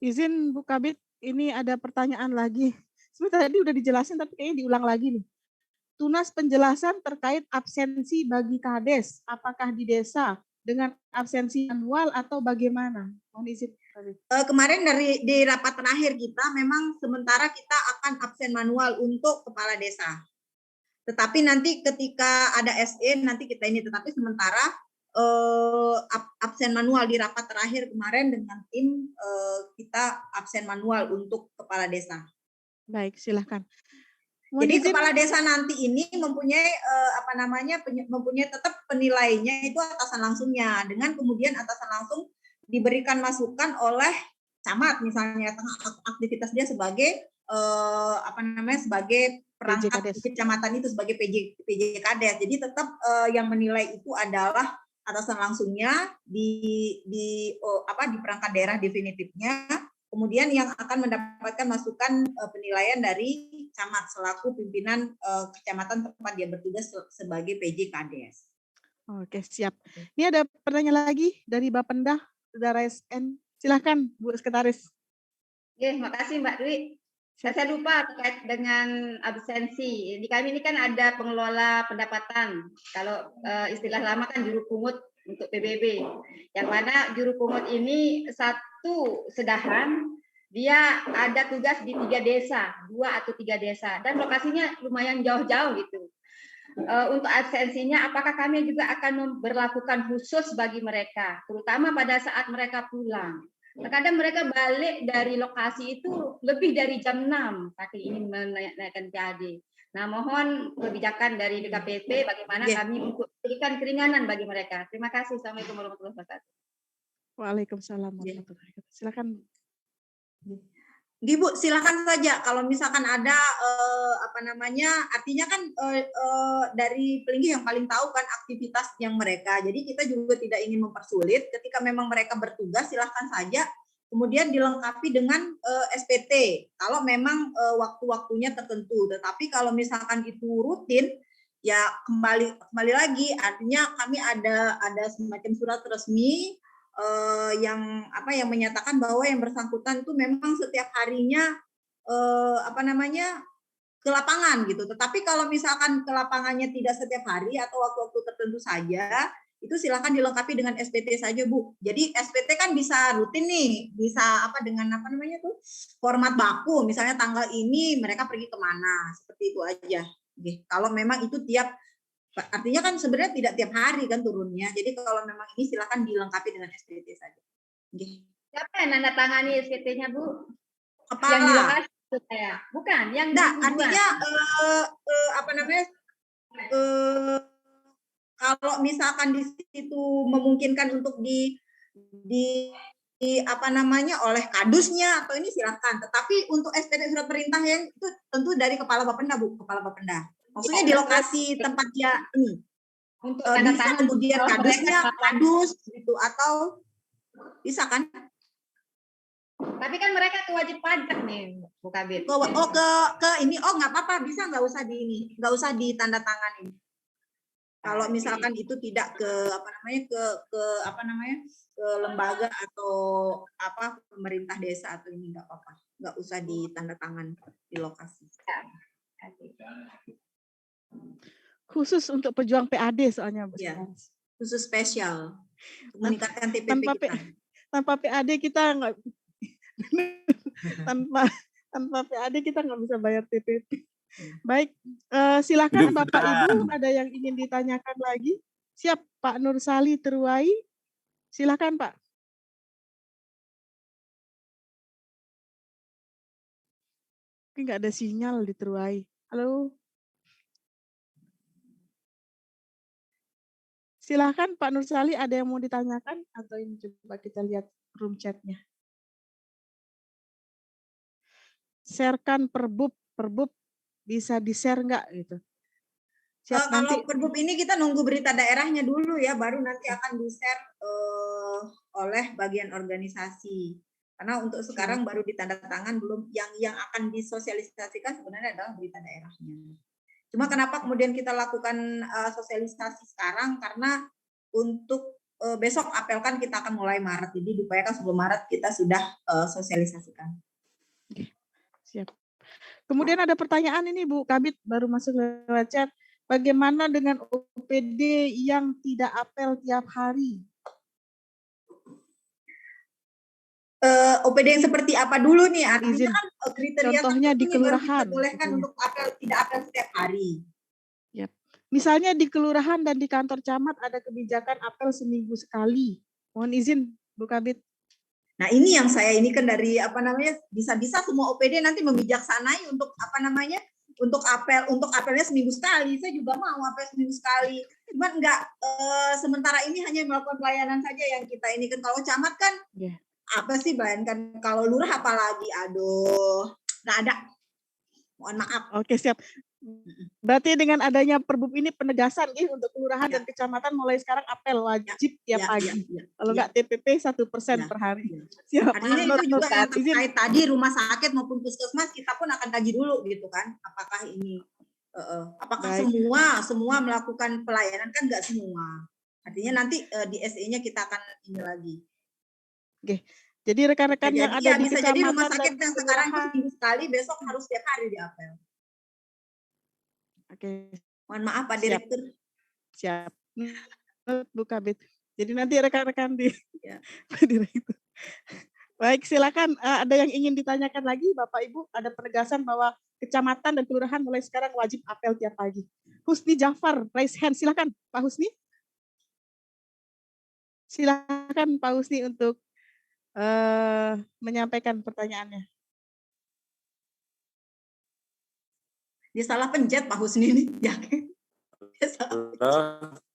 Izin Bu Kabid, ini ada pertanyaan lagi. Sebenarnya tadi udah dijelasin tapi kayaknya diulang lagi nih. Tunas penjelasan terkait absensi bagi Kades, apakah di desa dengan absensi manual atau bagaimana? Mohon izin. Kemarin di rapat terakhir kita memang sementara kita akan absen manual untuk kepala desa. Tetapi nanti ketika ada SE nanti kita ini, tetapi sementara absen manual di rapat terakhir kemarin dengan tim kita absen manual untuk kepala desa. Baik, silahkan. Jadi kepala desa nanti ini mempunyai mempunyai tetap penilainya itu atasan langsungnya, dengan kemudian atasan langsung diberikan masukan oleh camat misalnya aktivitas dia sebagai sebagai perangkat kecamatan itu sebagai PJ Kades. Jadi tetap yang menilai itu adalah atasan langsungnya di perangkat daerah definitifnya. Kemudian yang akan mendapatkan masukan penilaian dari camat selaku pimpinan kecamatan tempat dia bertugas sebagai PJ Kades. Oke, siap. Ini ada pertanyaan lagi dari Bapenda, Saudara SN. Silakan Bu Sekretaris. Oke, makasih Mbak Dwi. Saya lupa terkait dengan absensi. Di kami ini kan ada pengelola pendapatan. Kalau istilah lama kan juru pungut untuk PBB. Yang mana juru pungut ini satu sedahan, dia ada tugas di 3 desa, 2 atau 3 desa. Dan lokasinya lumayan jauh-jauh gitu. Untuk absensinya, apakah kami juga akan memperlakukan khusus bagi mereka, terutama pada saat mereka pulang. Terkadang mereka balik dari lokasi itu lebih dari jam 6, saking ingin menaikkan PAD. Nah, mohon kebijakan dari DKPP bagaimana kami memberikan keringanan bagi mereka. Terima kasih. Assalamualaikum warahmatullahi wabarakatuh. Waalaikumsalam warahmatullahi wabarakatuh. Silakan. Bu, silakan saja kalau misalkan ada artinya kan dari Pelinggi yang paling tahu kan aktivitas yang mereka. Jadi kita juga tidak ingin mempersulit. Ketika memang mereka bertugas, silahkan saja. Kemudian dilengkapi dengan SPT. Kalau memang waktu-waktunya tertentu. Tetapi kalau misalkan itu rutin, ya kembali lagi. Artinya kami ada semacam surat resmi yang menyatakan bahwa yang bersangkutan itu memang setiap harinya ke lapangan gitu. Tetapi kalau misalkan ke lapangannya tidak setiap hari atau waktu-waktu tertentu saja, itu silakan dilengkapi dengan SPT saja, Bu. Jadi SPT kan bisa rutin nih, bisa dengan format baku, misalnya tanggal ini mereka pergi kemana, seperti itu aja. Oke. Kalau memang itu artinya kan sebenarnya tidak tiap hari kan turunnya. Jadi kalau memang ini silakan dilengkapi dengan SPT saja. Okay. Siapa yang nanda tangani SPT-nya, Bu? Kepala. Yang di lokasi saya. Bukan, yang artinya kalau misalkan di situ memungkinkan untuk oleh kadusnya atau ini silakan. Tetapi untuk SPT surat perintah yang itu tentu dari kepala Bapenda, Bu, kepala Bapenda. Maksudnya di lokasi tempat dia ini untuk bisa kemudian kadusnya kadus gitu atau bisa kan? Tapi kan mereka wajib pajak nih, Bu Kabid. Ke ini nggak apa-apa, bisa nggak usah ditandatangani. Kalau misalkan itu tidak ke lembaga atau pemerintah desa atau ini nggak apa-apa, nggak usah ditandatangan di lokasi. Khusus untuk pejuang PAD soalnya, Bu. Ya, khusus spesial meningkatkan TPP tanpa PAD kita nggak tanpa PAD kita nggak bisa bayar TPP. Baik, silakan Bapak Ibu, ada yang ingin ditanyakan lagi? Siap, Pak Nursali Terwai. Silakan, Pak. Mungkin nggak ada sinyal di Terwai. Halo. Silahkan Pak Nursali, ada yang mau ditanyakan atau ini coba kita lihat room chatnya. Sharekan perbub bisa di-share nggak gitu? Siap, nanti Kalau perbub ini kita nunggu berita daerahnya dulu ya, baru nanti akan di-share oleh bagian organisasi. Karena untuk sekarang baru ditandatangan, belum yang akan disosialisasikan sebenarnya adalah berita daerahnya. Cuma kenapa kemudian kita lakukan sosialisasi sekarang, karena untuk besok apel kan kita akan mulai Maret, jadi diupayakan sebelum Maret kita sudah sosialisasikan. siap. Kemudian ada pertanyaan ini Bu Kabit, baru masuk lewat chat. Bagaimana dengan OPD yang tidak apel tiap hari? OPD yang seperti apa dulu nih? Artinya Izin. kan kriteria Contohnya tertentu di nih baru kelurahan. diperbolehkan untuk apel, tidak apel setiap hari. Yap. Misalnya di kelurahan dan di kantor camat ada kebijakan apel seminggu sekali. Mohon izin Bu Kabit. Nah ini yang saya ini kan dari bisa-bisa semua OPD nanti membijaksanai untuk untuk apelnya seminggu sekali. Saya juga mau apel seminggu sekali. Cuman enggak, sementara ini hanya melakukan pelayanan saja yang kita ini kan. Kalau camat kan apa sih, bayangkan kalau lurah apalagi, aduh, nggak ada. Mohon maaf. Oke, siap. Berarti dengan adanya perbub ini penegasan untuk kelurahan dan kecamatan mulai sekarang apel wajib tiap pagi. Kalau nggak TPP 1% per hari. Siap. Artinya itu juga yang terkait tadi rumah sakit maupun puskesmas kita pun akan kaji dulu gitu kan. Apakah ini apakah semua melakukan pelayanan, kan nggak semua. Artinya nanti di SE-nya kita akan ini lagi. Oke. Jadi rekan-rekan yang ada di bisa kecamatan jadi rumah sakit dan yang sekarang itu seminggu sekali, besok harus tiap hari di apel. Oke. Mohon maaf Pak Direktur. Siap. Bu Kabit. Jadi nanti rekan-rekan di Pak Direktur. Baik, silakan. Ada yang ingin ditanyakan lagi Bapak Ibu? Ada penegasan bahwa kecamatan dan kelurahan mulai sekarang wajib apel tiap pagi. Husni Jafar, raise hand. Silakan Pak Husni. Silakan Pak Husni untuk menyampaikan pertanyaannya. Dia salah pencet Pak Husni ini.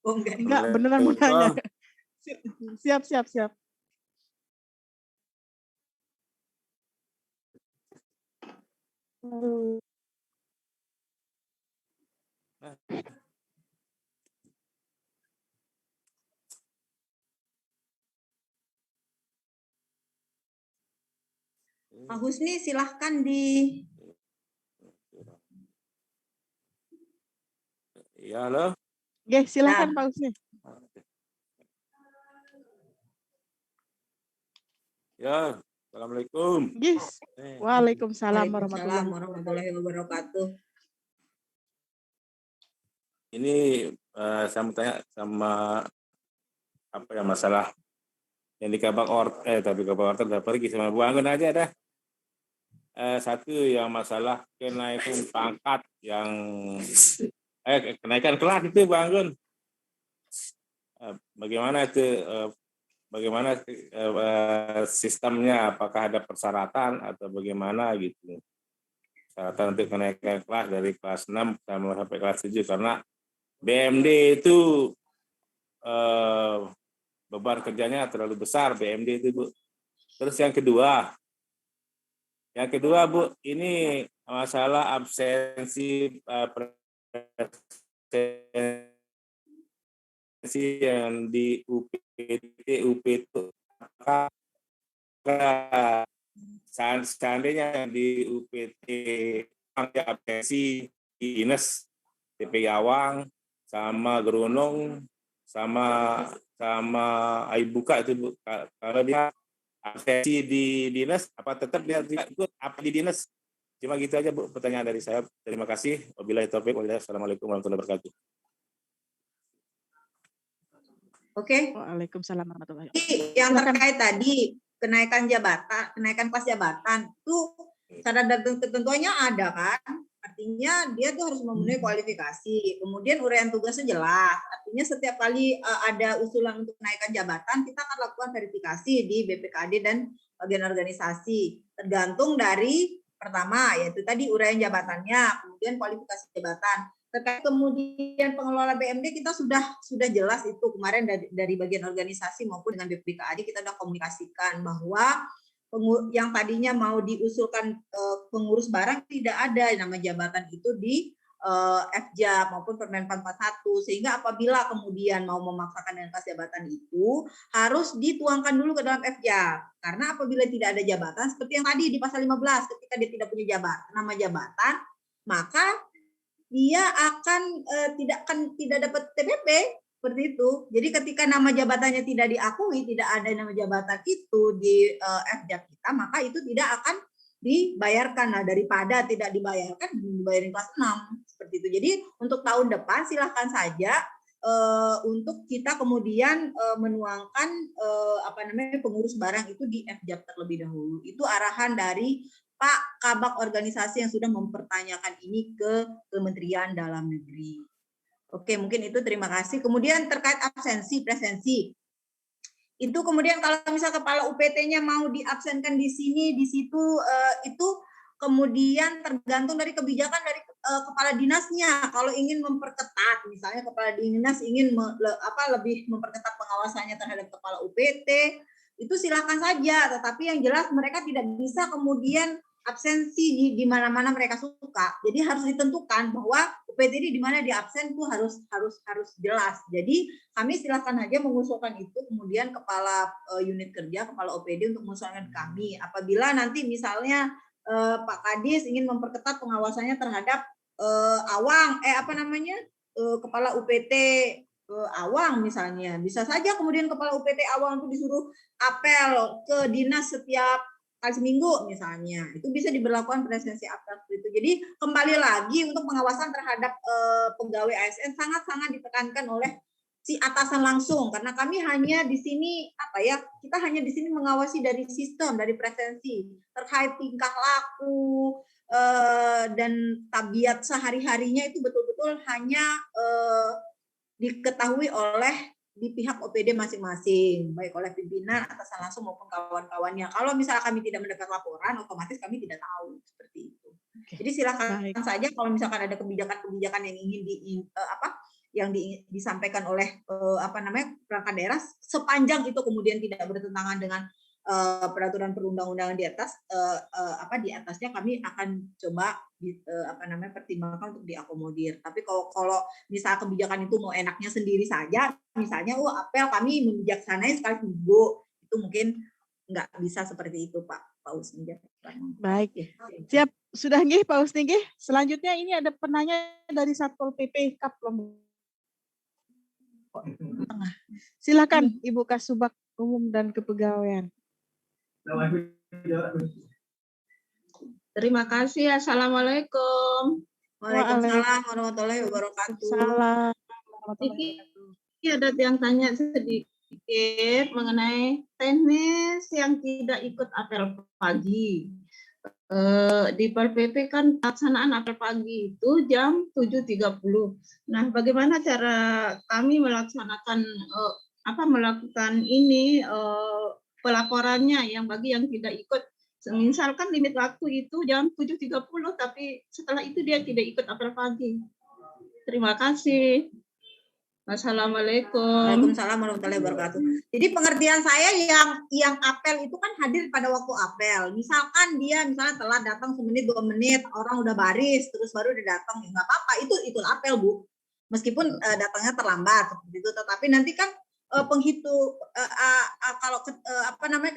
Oh, enggak, beneran mau nanya. Siap. Pak Husni silahkan di. Ya, halo. Oke, silakan Pak Husni. Ya, assalamualaikum. Yes. Waalaikumsalam warahmatullahi wabarakatuh. Ini saya mau tanya sama masalah yang di Kabak Orter, tapi Kabak Orter udah pergi sama Bu Anggun aja dah. Satu yang masalah kenaikan pangkat yang kenaikan kelas itu Bu Anggun. Bagaimana itu? Bagaimana sistemnya? Apakah ada persyaratan atau bagaimana gitu? Persyaratan untuk kenaikan kelas dari kelas 6 sampai kelas 7 karena BMD itu beban kerjanya terlalu besar BMD itu Bu. Terus yang kedua Bu, ini masalah absensi yang di UPT seandainya di UPT absensi di dinas TPI Awang sama Gerunung sama Aibuka itu Bu. Kalau dia absensi di dinas, apa tetap dia ikut apa di dinas? Cuma gitu aja Bu pertanyaan dari saya. Terima kasih. Wabillahi taufiq walhidayah. Assalamualaikum warahmatullahi wabarakatuh. Oke. Waalaikumsalam warahmatullahi wabarakatuh. Yang terkait tadi kenaikan kelas jabatan itu syarat dan ketentuannya ada kan? Artinya dia tuh harus memenuhi kualifikasi. Kemudian uraian tugasnya jelas. Artinya setiap kali ada usulan untuk kenaikan jabatan, kita akan lakukan verifikasi di BPKD dan bagian organisasi. Tergantung dari pertama yaitu tadi uraian jabatannya, kemudian kualifikasi jabatan. Terkait kemudian pengelola BMD kita sudah jelas itu kemarin dari bagian organisasi maupun dengan BPKAD kita sudah komunikasikan bahwa yang tadinya mau diusulkan pengurus barang tidak ada nama jabatan itu di FJAP maupun Permen 41, sehingga apabila kemudian mau memaksakan dengan jabatan itu harus dituangkan dulu ke dalam FJAP, karena apabila tidak ada jabatan seperti yang tadi di pasal 15 ketika dia tidak punya nama jabatan, maka dia akan tidak dapat TPP seperti itu. Jadi ketika nama jabatannya tidak diakui, tidak ada nama jabatan itu di FJAP kita, maka itu tidak akan dibayarkan. Nah, daripada tidak dibayarkan, dibayarin kelas 6 seperti itu. Jadi untuk tahun depan silahkan saja untuk kita kemudian menuangkan pengurus barang itu di FJAP terlebih dahulu. Itu arahan dari Pak Kabak organisasi yang sudah mempertanyakan ini ke Kementerian Dalam Negeri. Oke, mungkin itu, terima kasih. Kemudian terkait absensi, presensi. Itu kemudian kalau misal kepala UPT-nya mau diabsenkan di sini, di situ, itu kemudian tergantung dari kebijakan dari kepala dinasnya. Kalau ingin memperketat, misalnya kepala dinas ingin lebih memperketat pengawasannya terhadap kepala UPT, itu silakan saja. Tetapi yang jelas mereka tidak bisa kemudian absensi di mana-mana mereka suka. Jadi harus ditentukan bahwa UPT ini di mana dia absen tuh harus jelas. Jadi kami silakan aja mengusulkan itu, kemudian kepala unit kerja, kepala OPD untuk mengusulkan kami. Apabila nanti misalnya Pak Kadis ingin memperketat pengawasannya terhadap kepala UPT Awang misalnya, bisa saja kemudian kepala UPT Awang itu disuruh apel ke dinas setiap kali seminggu misalnya, itu bisa diberlakukan presensi apel itu. Jadi kembali lagi untuk pengawasan terhadap pegawai ASN sangat-sangat ditekankan oleh si atasan langsung, karena kami hanya di sini kita hanya di sini mengawasi dari sistem, dari presensi terkait tingkah laku dan tabiat sehari-harinya itu betul-betul hanya diketahui oleh di pihak OPD masing-masing, baik oleh pimpinan, atasan langsung maupun kawan-kawannya. Kalau misalnya kami tidak mendapat laporan, otomatis kami tidak tahu seperti itu. Jadi silakan saja kalau misalkan ada kebijakan-kebijakan yang ingin disampaikan oleh perangkat daerah, sepanjang itu kemudian tidak bertentangan dengan peraturan perundang-undangan di atas di atasnya, kami akan coba pertimbangkan untuk diakomodir. Tapi kalau misal kebijakan itu mau enaknya sendiri saja, misalnya apel kami membijaksanai sekali seminggu, itu mungkin nggak bisa seperti itu, Pak Usni. Baik, siap, sudah nggih Pak Usni nggih. Selanjutnya ini ada penanya dari Satpol PP Kap Lombok Tengah. Silakan Ibu Kasubag Umum dan Kepegawaian. Terima kasih. Assalamualaikum. Waalaikumsalam warahmatullahi wabarakatuh. Ini ada yang tanya sedikit mengenai teknis yang tidak ikut apel pagi. Di PP kan pelaksanaan apel pagi itu jam 7.30. Nah, bagaimana cara kami melaksanakan melakukan ini pelaporannya yang bagi yang tidak ikut? Misalkan limit waktu itu jam 7.30, tapi setelah itu dia tidak ikut apel pagi. Terima kasih. Assalamualaikum. Waalaikumsalam warahmatullahi wabarakatuh. Jadi pengertian saya yang apel itu kan hadir pada waktu apel. Misalkan dia telat datang semenit 2 menit, orang udah baris terus baru dia datang, ya nggak apa-apa, itu apel, Bu. Meskipun datangnya terlambat seperti itu, tetapi nanti kan penghitung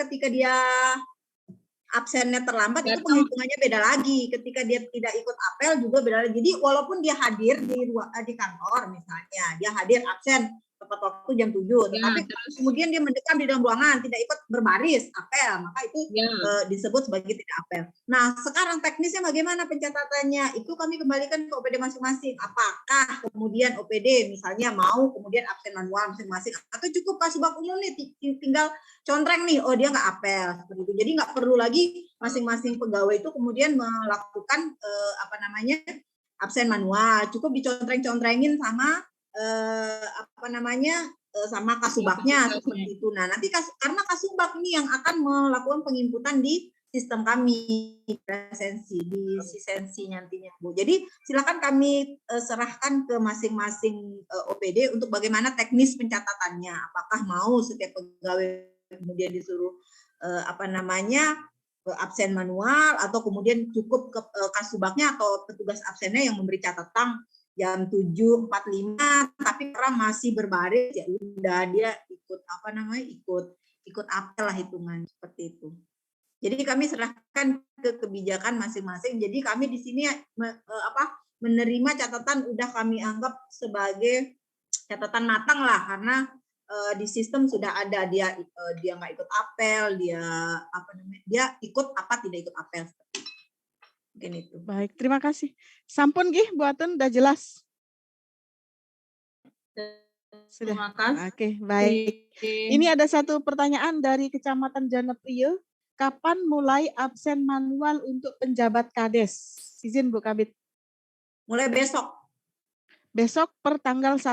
ketika dia absennya terlambat itu penghitungannya beda lagi. Ketika dia tidak ikut apel juga beda lagi. Jadi walaupun dia hadir di kantor misalnya, dia hadir absen tepat waktu jam 7, tetapi kemudian dia mendekam di dalam ruangan, tidak ikut berbaris apel, maka itu disebut sebagai tidak apel. Nah, sekarang teknisnya bagaimana pencatatannya? Itu kami kembalikan ke OPD masing-masing. Apakah kemudian OPD misalnya mau kemudian absen manual masing-masing, atau cukup Kasubag Umum nih tinggal contreng nih, oh dia nggak apel seperti itu. Jadi nggak perlu lagi masing-masing pegawai itu kemudian melakukan absen manual, cukup dicontreng-contrengin sama sama Kasubagnya seperti itu. Nah, nanti karena Kasubag ini yang akan melakukan penginputan di sistem kami presensi di Sisensi nantinya Bu. Jadi silakan kami serahkan ke masing-masing OPD untuk bagaimana teknis pencatatannya. Apakah mau setiap pegawai kemudian disuruh absen manual atau kemudian cukup ke kasubagnya atau petugas absennya yang memberi catatan jam 7.45 tapi orang masih berbaris ya udah dia ikut apel lah hitungan seperti itu. Jadi kami serahkan ke kebijakan masing-masing. Jadi kami di sini menerima catatan udah kami anggap sebagai catatan matang lah karena di sistem sudah ada dia nggak ikut apel, dia ikut apa tidak ikut apel. Mungkin itu. Baik, terima kasih. Sampun nggih Bu Atun udah jelas. Sudah. Terima kasih. Oke, baik. Ini ada satu pertanyaan dari Kecamatan Janeprio. Kapan mulai absen manual untuk penjabat Kades? Izin Bu Kabid. Mulai besok. Besok per tanggal 1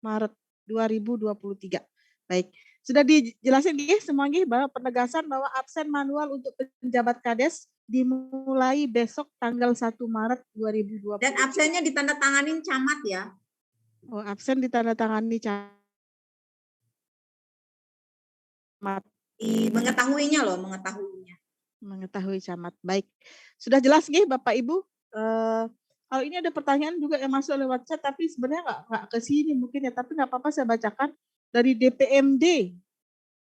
Maret 2023. Baik. Sudah dijelasin nggih semua nggih bahwa penegasan bahwa absen manual untuk penjabat Kades dimulai besok tanggal 1 Maret 2023. Dan absennya ditandatanganin camat ya. Oh, absen ditandatangani camat. Mengetahuinya. Mengetahui camat. Baik. Sudah jelas nggih Bapak Ibu? Kalau ini ada pertanyaan juga yang masuk lewat chat, tapi sebenarnya nggak ke sini mungkin ya, tapi nggak apa-apa saya bacakan. Dari DPMD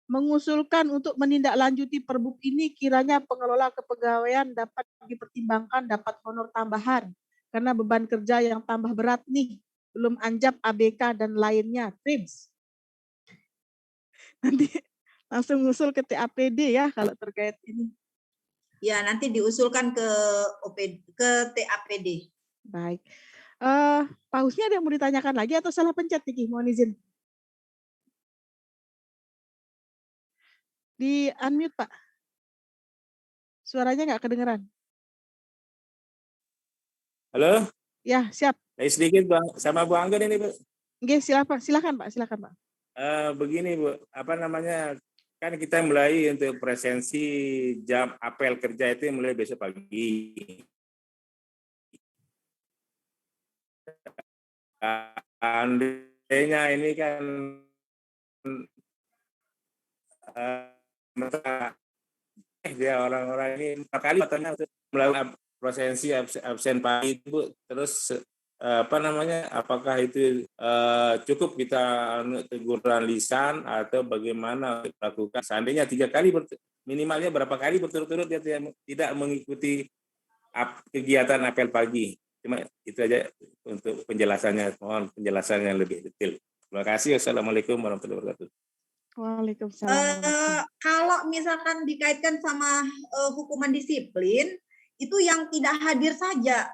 mengusulkan untuk menindaklanjuti Perbub ini kiranya pengelola kepegawaian dapat dipertimbangkan dapat honor tambahan karena beban kerja yang tambah berat nih, belum anjap ABK dan lainnya. TRIMS. Nanti langsung usul ke TAPD ya kalau terkait ini. Ya, nanti diusulkan ke TAPD. Baik. Pak Husni ada yang mau ditanyakan lagi atau salah pencet nih? Mohon izin. Di unmute Pak. Suaranya nggak kedengeran. Halo? Ya, siap. Sedikit Bang, sama Bu Anggun ini Bu. Oke, silakan Pak. Begini Bu, kan kita mulai untuk presensi jam apel kerja itu mulai besok pagi. Andainya ini kan dia orang-orang ini 4 kali katanya untuk melakukan presensi absen pagi itu, terus apakah itu cukup kita teguran lisan atau bagaimana lakukan seandainya 3 kali minimalnya berapa kali berturut-turut dia tidak mengikuti kegiatan apel pagi. Cuma itu aja untuk penjelasannya, mohon penjelasannya lebih detail. Terima kasih. Assalamualaikum warahmatullahi wabarakatuh. Waalaikumsalam. Kalau misalkan dikaitkan sama hukuman disiplin, itu yang tidak hadir saja.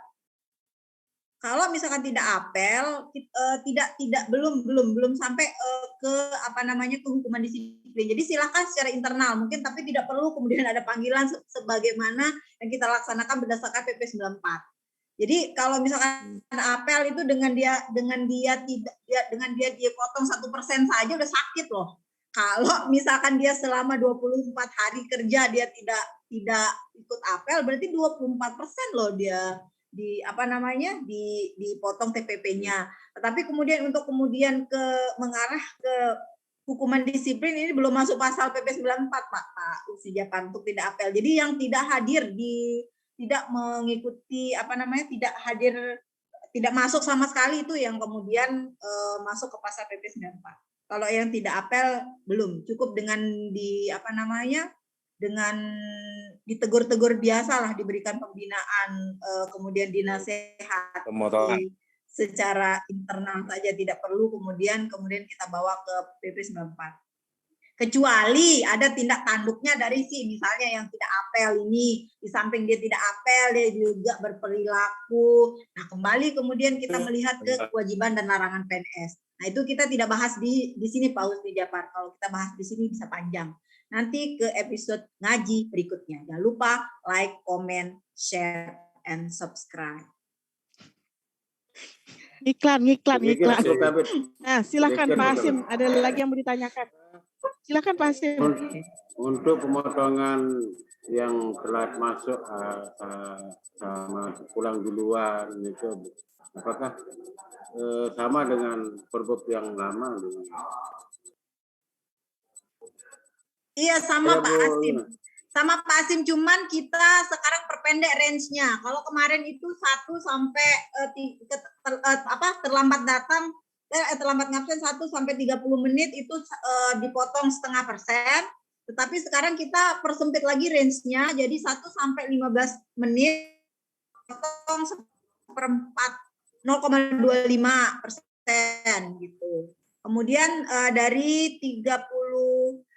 Kalau misalkan tidak apel, belum sampai ke ke hukuman disiplin. Jadi silakan secara internal mungkin, tapi tidak perlu kemudian ada panggilan sebagaimana yang kita laksanakan berdasarkan PP 94. Jadi kalau misalkan apel itu dengan dia potong 1% saja udah sakit loh. Kalau misalkan dia selama 24 hari kerja dia tidak ikut apel, berarti 24% loh dia dipotong TPP-nya. Tetapi kemudian untuk mengarah ke hukuman disiplin ini belum masuk pasal PP 94 Pak Usijapan untuk tidak apel. Jadi yang tidak hadir tidak mengikuti tidak hadir, tidak masuk sama sekali itu yang kemudian masuk ke pasal PP 94. Kalau yang tidak apel belum, cukup dengan dengan ditegur-tegur biasa lah, diberikan pembinaan, kemudian dinasehati secara internal saja, tidak perlu kemudian kita bawa ke PP 94. Kecuali ada tindak tanduknya dari misalnya yang tidak apel ini, di samping dia tidak apel, dia juga berperilaku. Nah, kembali kemudian kita melihat ke kewajiban dan larangan PNS. Nah, itu kita tidak bahas di sini Pak Husni Japar. Kalau kita bahas di sini bisa panjang. Nanti ke episode ngaji berikutnya. Jangan lupa like, comment, share, and subscribe. Iklan. Nah, silakan Pak Hasim. Ada lagi yang mau ditanyakan? Silakan Pak Hasim. Untuk pemotongan yang telat masuk sama pulang duluan itu, apakah sama dengan perbuk yang lama? Iya sama Pak Hasim. Sama Pak Hasim, cuman kita sekarang perpendek range-nya. Kalau kemarin itu 1 sampai terlambat datang, terlambat ngabsen 1 sampai 30 menit itu dipotong 0,5%. Tetapi sekarang kita persempit lagi range-nya, jadi 1 sampai 15 menit potong 0,25% gitu. Kemudian dari 30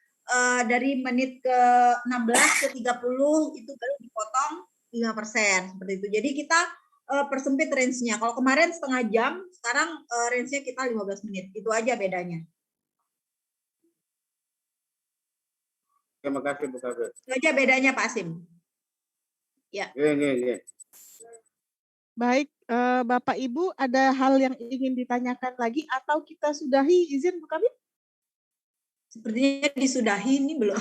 dari menit ke 16 ke 30 itu baru dipotong 5% seperti itu. Jadi kita persempit range-nya. Kalau kemarin setengah jam, sekarang range-nya kita 15 menit. Itu aja bedanya. Terima kasih Bu Kabir. Itu aja bedanya Pak Hasim. Ya. Baik, Bapak Ibu, ada hal yang ingin ditanyakan lagi atau kita sudahi? Izin Bu Kabir? Sepertinya disudahi, ini belum.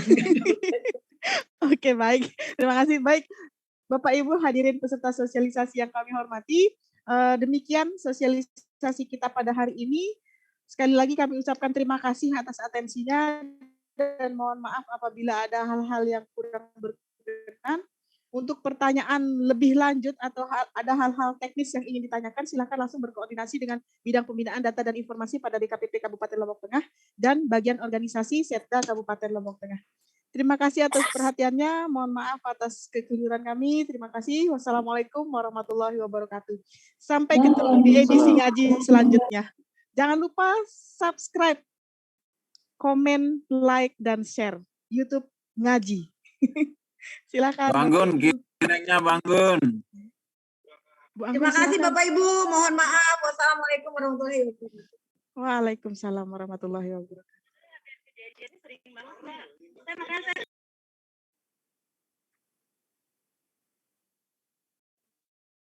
Oke, baik. Terima kasih. Baik, Bapak Ibu hadirin peserta sosialisasi yang kami hormati, demikian sosialisasi kita pada hari ini. Sekali lagi kami ucapkan terima kasih atas atensinya dan mohon maaf apabila ada hal-hal yang kurang berkenan. Untuk pertanyaan lebih lanjut atau ada hal-hal teknis yang ingin ditanyakan, silakan langsung berkoordinasi dengan bidang pembinaan data dan informasi pada DKPP Kabupaten Lombok Tengah dan bagian organisasi Setda Kabupaten Lombok Tengah. Terima kasih atas perhatiannya. Mohon maaf atas kekeliruan kami. Terima kasih. Wassalamualaikum warahmatullahi wabarakatuh. Sampai ketemu di edisi ngaji selanjutnya. Jangan lupa subscribe, komen, like, dan share YouTube Ngaji. Silakan. Bang Gun, gilengnya Bang Gun. Terima kasih Bapak Ibu. Mohon maaf. Wassalamualaikum warahmatullahi wabarakatuh. Waalaikumsalam warahmatullahi wabarakatuh. Sering banget, Mbak. Terima kasih.